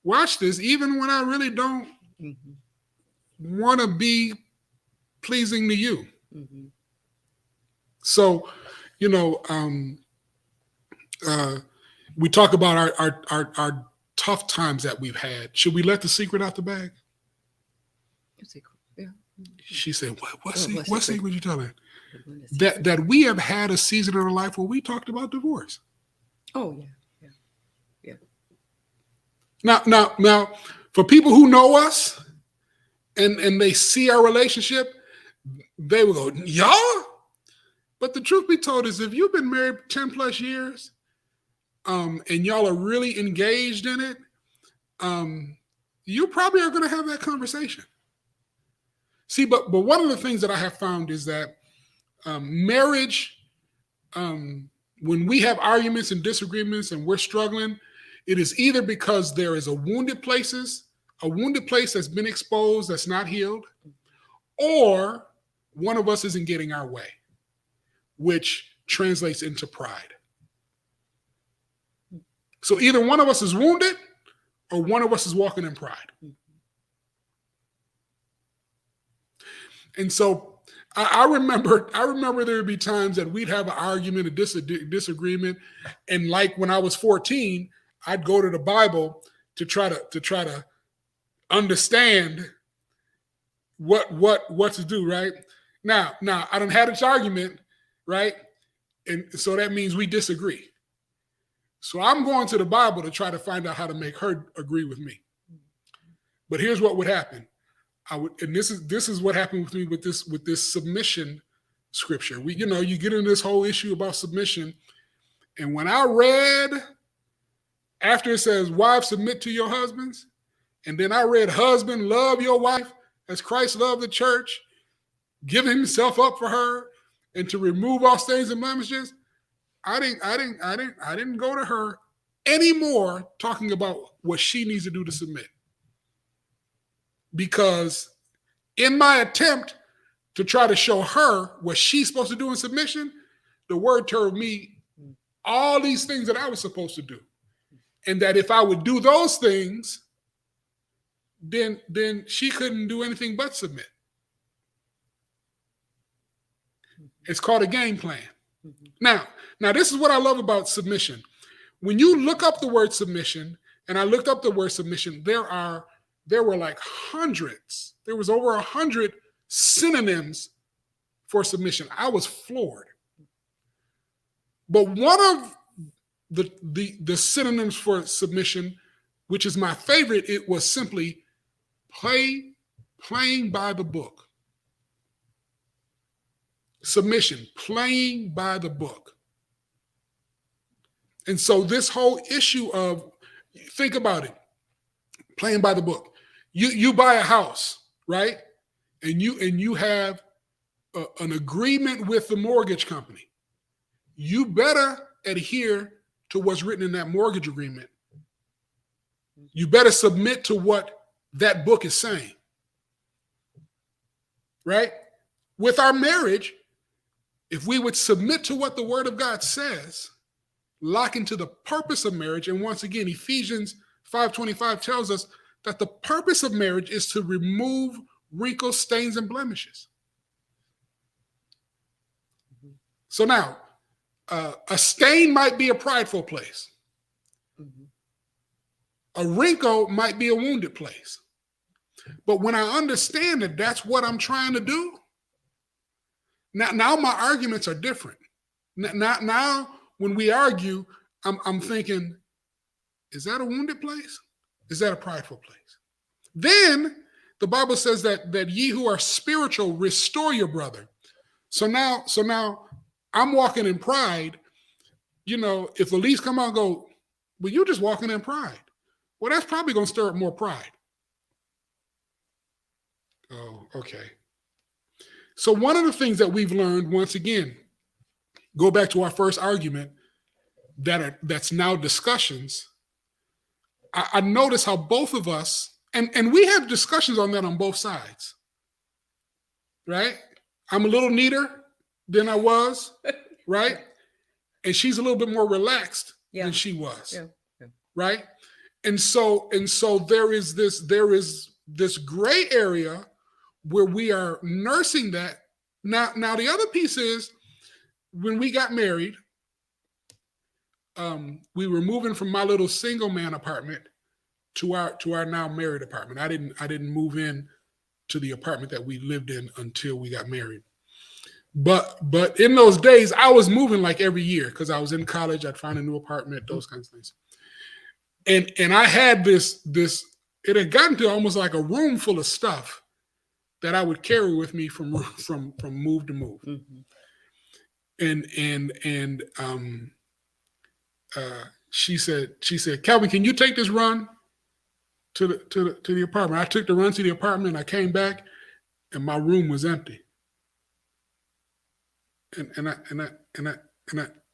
watch this, even when I really don't want to be pleasing to you. So, we talk about our tough times that we've had. Should we let the secret out the bag? Yeah. She said, what secret you telling? That we have had a season in our life where we talked about divorce. Oh, yeah. Now, for people who know us and they see our relationship, they will go, y'all? But the truth be told is, if you've been married 10 plus years, and y'all are really engaged in it, you probably are going to have that conversation. See, but one of the things that I have found is that marriage, when we have arguments and disagreements and we're struggling, it is either because there is a wounded place that's been exposed, that's not healed, or one of us isn't getting our way, which translates into pride. So either one of us is wounded or one of us is walking in pride. And so I remember there would be times that we'd have an argument, a disagreement. And like when I was 14, I'd go to the Bible to try to understand what to do, right? Now I done had this argument, right? And so that means we disagree. So I'm going to the Bible to try to find out how to make her agree with me. But here's what would happen. And this is what happened with me with this submission scripture. You get into this whole issue about submission. And when I read, after it says, wives, submit to your husbands, and then I read, husband, love your wife as Christ loved the church, giving himself up for her, and to remove all stains and blemishes, I didn't go to her anymore talking about what she needs to do to submit. Because in my attempt to try to show her what she's supposed to do in submission, the word told me all these things that I was supposed to do. And that if I would do those things, then she couldn't do anything but submit. It's called a game plan. Mhm. Now, this is what I love about submission. When you look up the word submission, and I looked up the word submission, there were like hundreds. There was over 100 synonyms for submission. I was floored. But one of the synonyms for submission, which is my favorite, it was simply playing by the book. Submission, playing by the book. And so this whole issue of, think about it, playing by the book. You buy a house, right? And you have an agreement with the mortgage company. You better adhere to what's written in that mortgage agreement. You better submit to what that book is saying. Right? With our marriage, if we would submit to what the Word of God says, lock into the purpose of marriage, and once again, Ephesians 5:25 tells us that the purpose of marriage is to remove wrinkles, stains, and blemishes. So now, a stain might be a prideful place. Mhm. A wrinkle might be a wounded place. But when I understand that that's what I'm trying to do, now my arguments are different. Now when we argue, I'm thinking, is that a wounded place? Is that a prideful place? Then the Bible says that ye who are spiritual restore your brother. So now I'm walking in pride. You know, if Aliss come out and go, well, you're just walking in pride. Well, that's probably going to stir up more pride. Oh, okay. So one of the things that we've learned, once again, go back to our first argument, that's now discussions. I notice how both of us, and we have discussions on that on both sides, right? I'm a little neater than I was, right? And she's a little bit more relaxed than she was, right? And so there is this gray area where we are nursing that. Now the other piece is, when we got married, we were moving from my little single man apartment to our now married apartment. I didn't move in to the apartment that we lived in until we got married. But in those days, I was moving like every year because I was in college. I'd find a new apartment, those kinds of things. And I had this. It had gotten to almost like a room full of stuff that I would carry with me from move to move. Mm-hmm. She said, Calvin, can you take this run to the apartment? I took the run to the apartment. I came back, and my room was empty. And I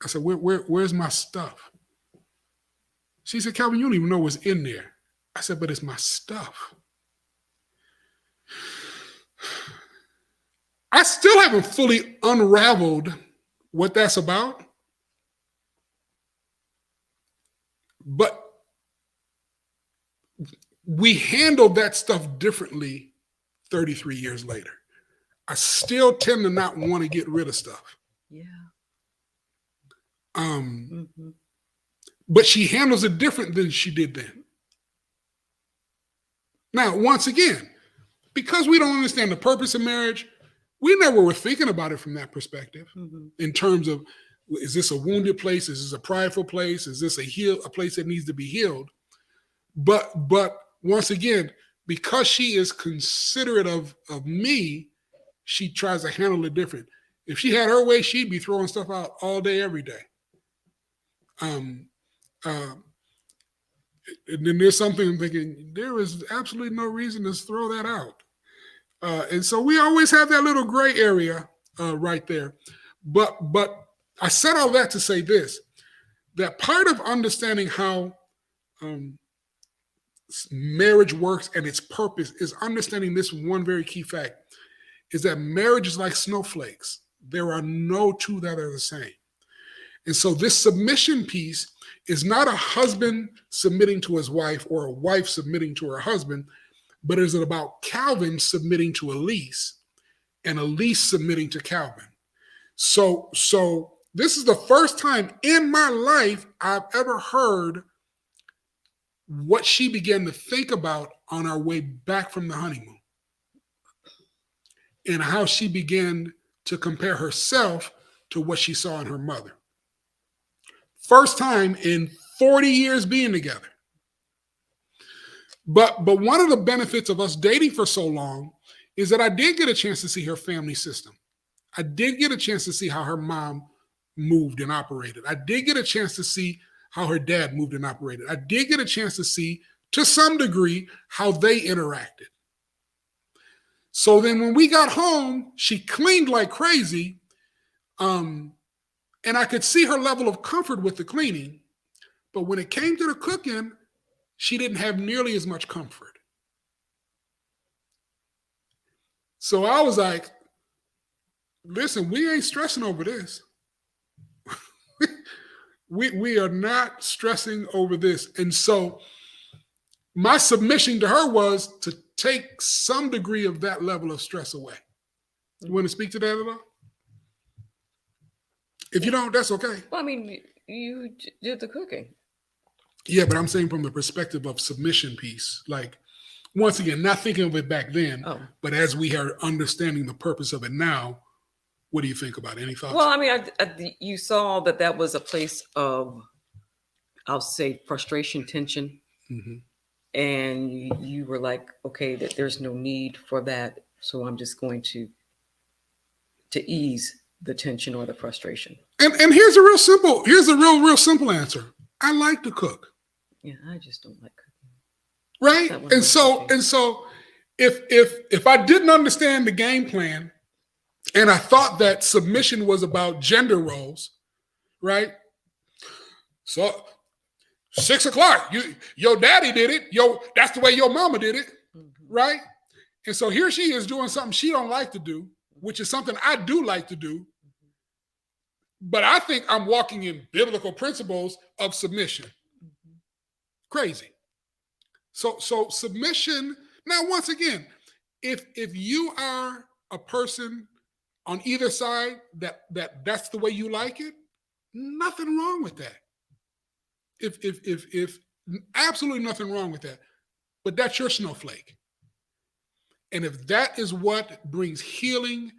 said, where's my stuff? She said, Calvin, you don't even know what's in there. I said, but it's my stuff. I still haven't fully unraveled what that's about. But we handled that stuff differently 33 years later. I still tend to not want to get rid of stuff. Yeah. But she handles it different than she did then. Now, once again, because we don't understand the purpose of marriage, we never were thinking about it from that perspective, in terms of, is this a wounded place? Is this a prideful place? Is this a place that needs to be healed? But once again, because she is considerate of me, she tries to handle it different. If she had her way, she'd be throwing stuff out all day, every day. And then there's something I'm thinking, there is absolutely no reason to throw that out. And so we always have that little gray area right there. But I said all that to say this, that part of understanding how marriage works and its purpose is understanding this one very key fact, is that marriage is like snowflakes. There are no two that are the same. And so this submission piece is not a husband submitting to his wife or a wife submitting to her husband, but is it about Calvin submitting to Aliss and Aliss submitting to Calvin? So this is the first time in my life I've ever heard what she began to think about on our way back from the honeymoon, and how she began to compare herself to what she saw in her mother. First time in 40 years being together. But one of the benefits of us dating for so long is that I did get a chance to see her family system. I did get a chance to see how her mom moved and operated. I did get a chance to see how her dad moved and operated. I did get a chance to see, to some degree, how they interacted. So then when we got home, she cleaned like crazy. And I could see her level of comfort with the cleaning. But when it came to the cooking, she didn't have nearly as much comfort. So I was like, listen, we ain't stressing over this. we are not stressing over this. And so my submission to her was to take some degree of that level of stress away. You want to speak to that at all? If you don't, that's okay. Well, I mean, you did the cooking. Yeah, but I'm saying from the perspective of submission piece, like, once again, not thinking of it back then, but as we are understanding the purpose of it now, what do you think about it? Any thoughts? Well, I mean, you saw that was a place of, I'll say, frustration, tension. Mm-hmm. And you were like, okay, that there's no need for that. So I'm just going to ease the tension or the frustration. And here's a real simple answer. I like to cook. Yeah, I just don't like cooking. Right? And so if I didn't understand the game plan and I thought that submission was about gender roles, right? So 6 o'clock, your daddy did it. That's the way your mama did it, right? And so here she is doing something she don't like to do, which is something I do like to do. But I think I'm walking in biblical principles of submission. Crazy. So submission. Now, once again, if you are a person on either side that's the way you like it, nothing wrong with that. If absolutely nothing wrong with that. But that's your snowflake. And if that is what brings healing,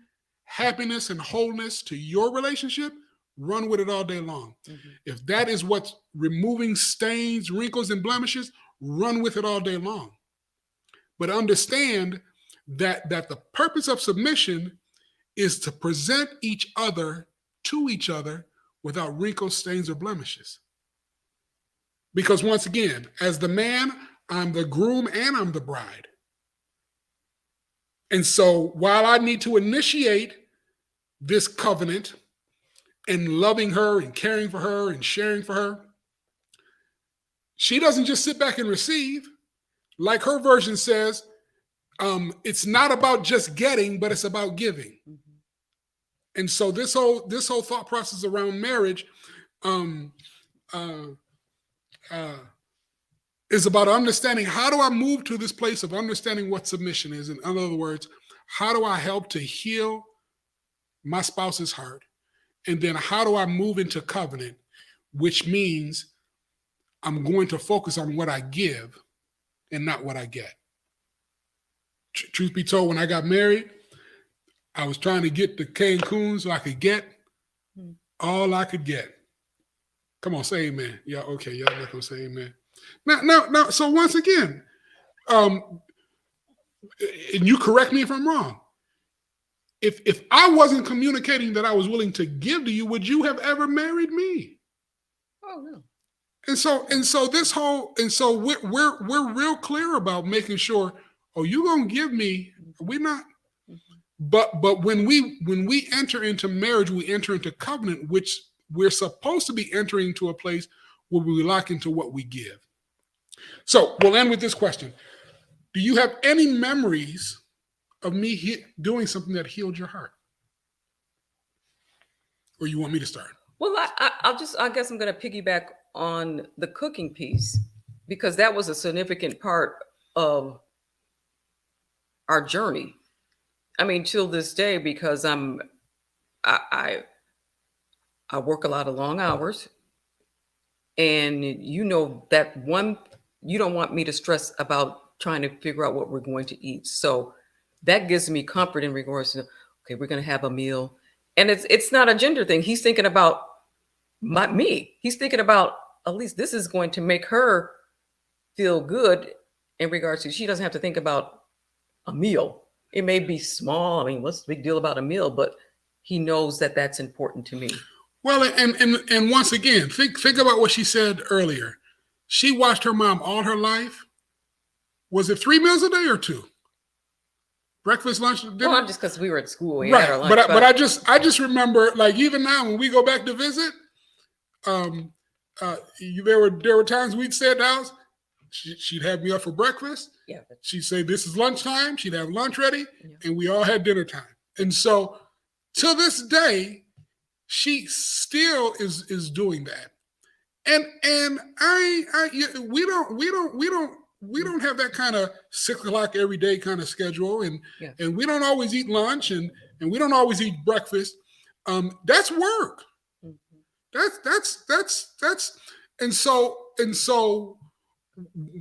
happiness, and wholeness to your relationship, run with it all day long. Mm-hmm. If that is what's removing stains, wrinkles, and blemishes, run with it all day long. But understand that the purpose of submission is to present each other to each other without wrinkles, stains, or blemishes. Because once again, as the man, I'm the groom and I'm the bride. And so while I need to initiate this covenant and loving her and caring for her and sharing for her, she doesn't just sit back and receive. Like her version says, it's not about just getting, but it's about giving. Mm-hmm. And so this whole thought process around marriage is about understanding, how do I move to this place of understanding what submission is? In other words, how do I help to heal my spouse's heart? And then how do I move into covenant, which means I'm going to focus on what I give and not what I get. Truth be told, when I got married, I was trying to get to Cancun so I could get all I could get. Come on, say amen. Yeah, okay, y'all not gonna say amen. Now, so once again, and you correct me if I'm wrong. If I wasn't communicating that I was willing to give to you, would you have ever married me? Oh no. And so we're real clear about making sure, oh, you gonna give me, we're not. But when we enter into marriage, we enter into covenant, which we're supposed to be entering into a place where we lock into what we give. So we'll end with this question. Do you have any memories of me doing something that healed your heart? Or you want me to start? Well, I guess I'm going to piggyback on the cooking piece, because that was a significant part of our journey. I mean, till this day, because I'm I I work a lot of long hours, and you know that one, you don't want me to stress about trying to figure out what we're going to eat. So that gives me comfort in regards to, okay, we're going to have a meal, and it's not a gender thing. He's thinking about me. He's thinking about, at least this is going to make her feel good in regards to, she doesn't have to think about a meal. It may be small. I mean, what's the big deal about a meal? But he knows that that's important to me. Well, and once again, think about what she said earlier. She watched her mom all her life. Was it 3 meals a day or two? Breakfast, lunch, dinner. Well, just because we were at school, we right? had our lunch, But I just remember, like, even now when we go back to visit, um, there were times we'd stay at the house. She'd have me up for breakfast. yeah, She'd say, "This is lunchtime." She'd have lunch ready, yeah. and we all had dinner time. And so, to this day, she still is doing that. And we don't have that kind of 6 o'clock every day kind of schedule, and Yeah. and we don't always eat lunch, and we don't always eat breakfast. That's work. Mhm. That's and so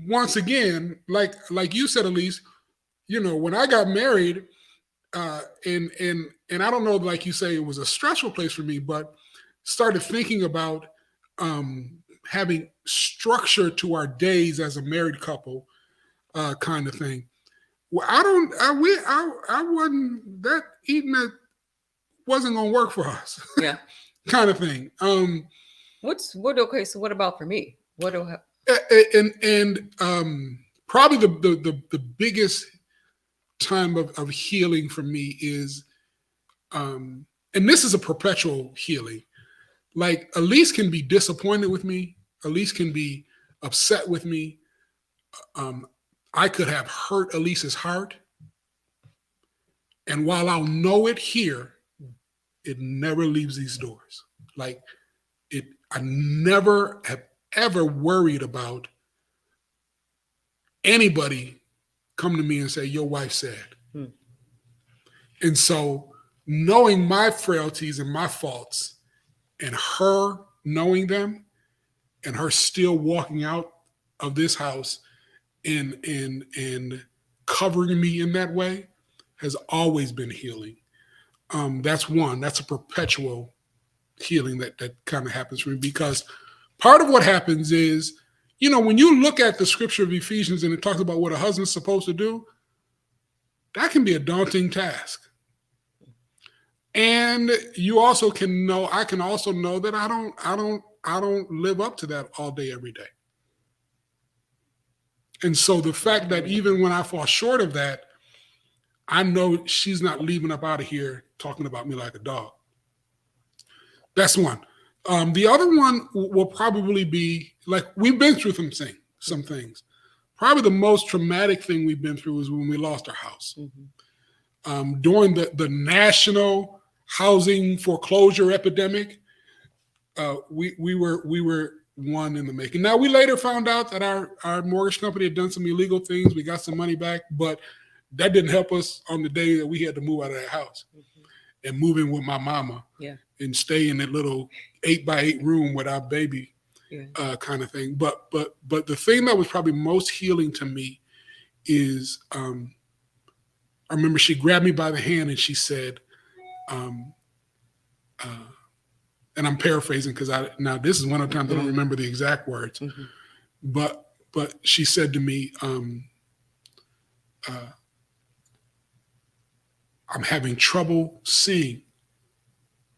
once again, like you said, Aliss, when I got married, and I don't know, like you say, it was a stressful place for me, but started thinking about having structure to our days as a married couple, kind of thing. Well, I wasn't that eating it wasn't gonna work for us, Yeah. kind of thing. Okay, so what about for me? What do I, And probably the biggest time of healing for me is, and this is a perpetual healing. Like, Aliss can be disappointed with me. Aliss can be upset with me. I could have hurt Aliss's heart. And while I'll know it here, it never leaves these doors. Like, I never have ever worried about anybody come to me and say, "Your wife said." Hmm. And so, knowing my frailties and my faults, and her knowing them, and her still walking out of this house and covering me in that way, has always been healing. That's a perpetual healing that kind of happens for me, because part of what happens is, when you look at the scripture of Ephesians and it talks about what a husband's supposed to do, that can be a daunting task. And I can also know that I don't live up to that all day, every day. And so the fact that even when I fall short of that, I know she's not leaving up out of here talking about me like a dog. That's one. The other one will probably be, like, we've been through some things. Probably the most traumatic thing we've been through is when we lost our house. Mm-hmm. During the national housing foreclosure epidemic, we were one in the making. Now, we later found out that our mortgage company had done some illegal things. We got some money back, but that didn't help us on the day that we had to move out of that house. Mm-hmm. And move in with my mama. Yeah. And stay in that little 8x8 room with our baby, Yeah. kind of thing. But the thing that was probably most healing to me is, I remember she grabbed me by the hand and she said, and I'm paraphrasing because now this is one of the times I don't remember the exact words, Mm-hmm. but she said to me, "I'm having trouble seeing.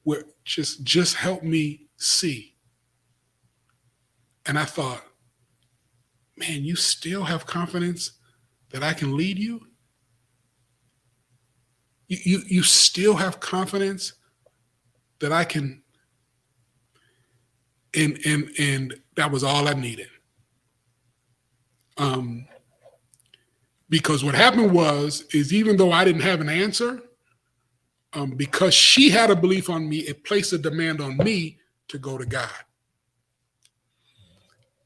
Where just help me see." And I thought, man, you still have confidence that I can lead you? You still have confidence that I can, and that was all I needed. Because what happened is even though I didn't have an answer, because she had a belief on me, it placed a demand on me to go to God.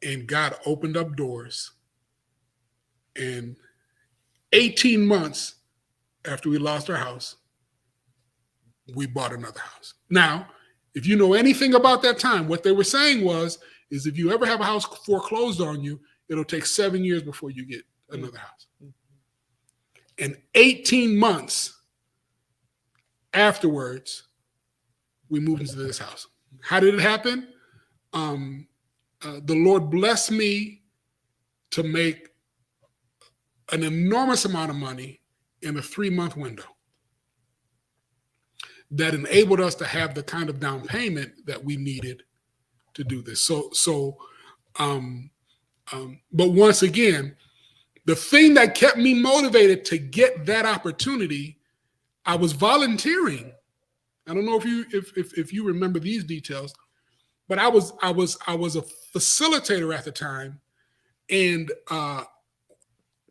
And God opened up doors. And 18 months after we lost our house, we bought another house. Now, if you know anything about that time, what they were saying is if you ever have a house foreclosed on you, it'll take 7 years before you get another house. And 18 months afterwards, we moved into this house. How did it happen? The Lord blessed me to make an enormous amount of money in a 3-month window that enabled us to have the kind of down payment that we needed to do this. But once again, the thing that kept me motivated to get that opportunity, I was volunteering. I don't know if you remember these details, but I was a facilitator at the time, and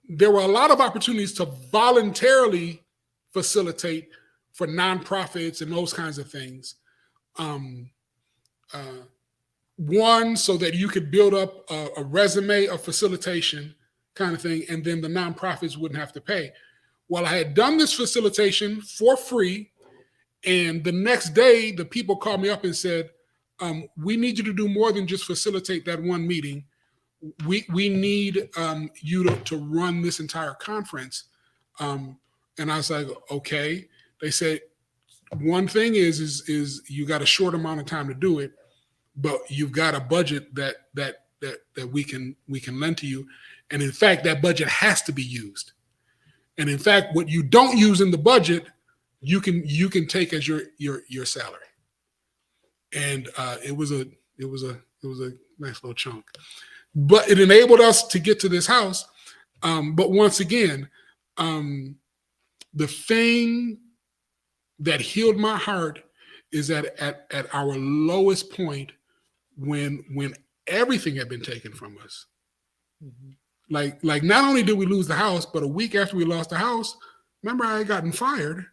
there were a lot of opportunities to voluntarily facilitate for nonprofits and those kinds of things. One, so that you could build up a resume of facilitation kind of thing, and then the nonprofits wouldn't have to pay. Well, I had done this facilitation for free, and the next day, the people called me up and said, we need you to do more than just facilitate that one meeting. We need you to run this entire conference. And I was like, okay. They said, one thing is you got a short amount of time to do it, but you've got a budget that we can lend to you. And in fact, that budget has to be used. And in fact, what you don't use in the budget, you can take as your salary. And it was a nice little chunk. But it enabled us to get to this house. But once again, the thing that healed my heart is that at our lowest point, when everything had been taken from us, like not only did we lose the house, but a week after we lost the house, remember I had gotten fired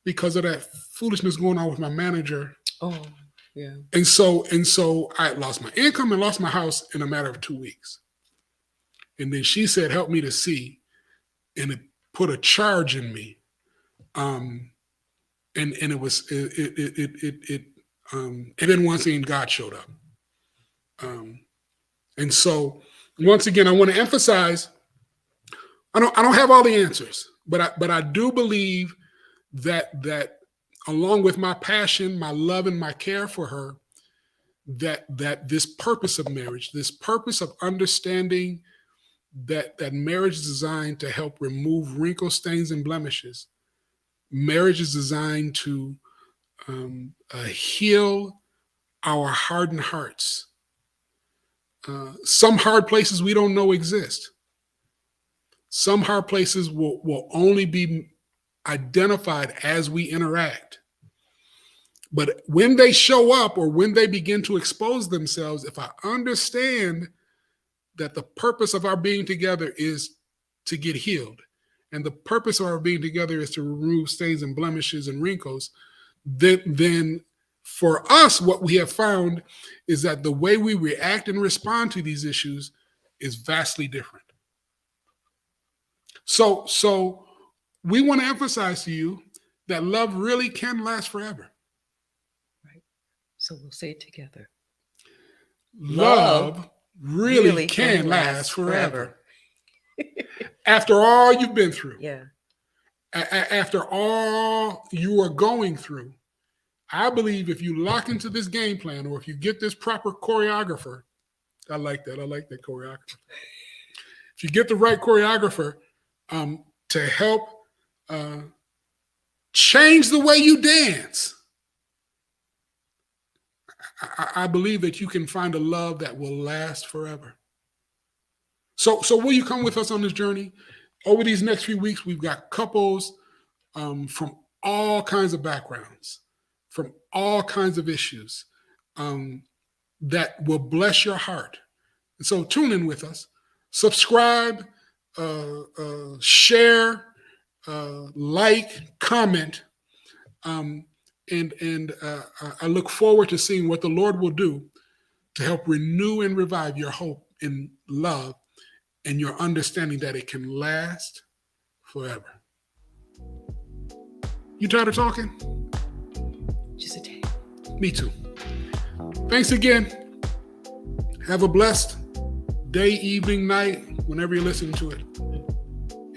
because of that foolishness going on with my manager. Oh, yeah. And so I lost my income and lost my house in a matter of 2 weeks. And then she said, help me to see. And it put a charge in me. And it was, and then once again, God showed up. And so once again, I want to emphasize, I don't have all the answers, but I do believe that along with my passion, my love, and my care for her, that this purpose of marriage, this purpose of understanding that marriage is designed to help remove wrinkles, stains, and blemishes. Marriage is designed to heal our hardened hearts. Some hard places we don't know exist. Some hard places will only be identified as we interact. But when they show up or when they begin to expose themselves, if I understand that the purpose of our being together is to get healed, and the purpose of our being together is to remove stains and blemishes and wrinkles, then for us, what we have found is that the way we react and respond to these issues is vastly different. So we want to emphasize to you that love really can last forever. Right. So we'll say it together. Love really can last forever. After all you've been through. Yeah. After all you are going through, I believe if you lock into this game plan, or if you get this proper choreographer, I like that choreographer. If you get the right choreographer to help change the way you dance, I believe that you can find a love that will last forever. So will you come with us on this journey? Over these next few weeks, we've got couples from all kinds of backgrounds, from all kinds of issues that will bless your heart. And so tune in with us, subscribe, share, like, comment, and I look forward to seeing what the Lord will do to help renew and revive your hope in love and your understanding that it can last forever. You tired of talking? Just a tad. Me too. Thanks again. Have a blessed day, evening, night, whenever you're listening to it.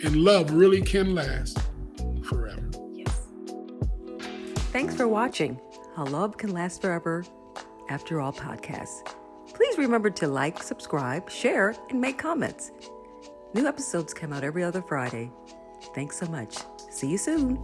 And love really can last forever. Yes. Thanks for watching How Love Can Last Forever After All podcasts. Please remember to like, subscribe, share, and make comments. New episodes come out every other Friday. Thanks so much. See you soon.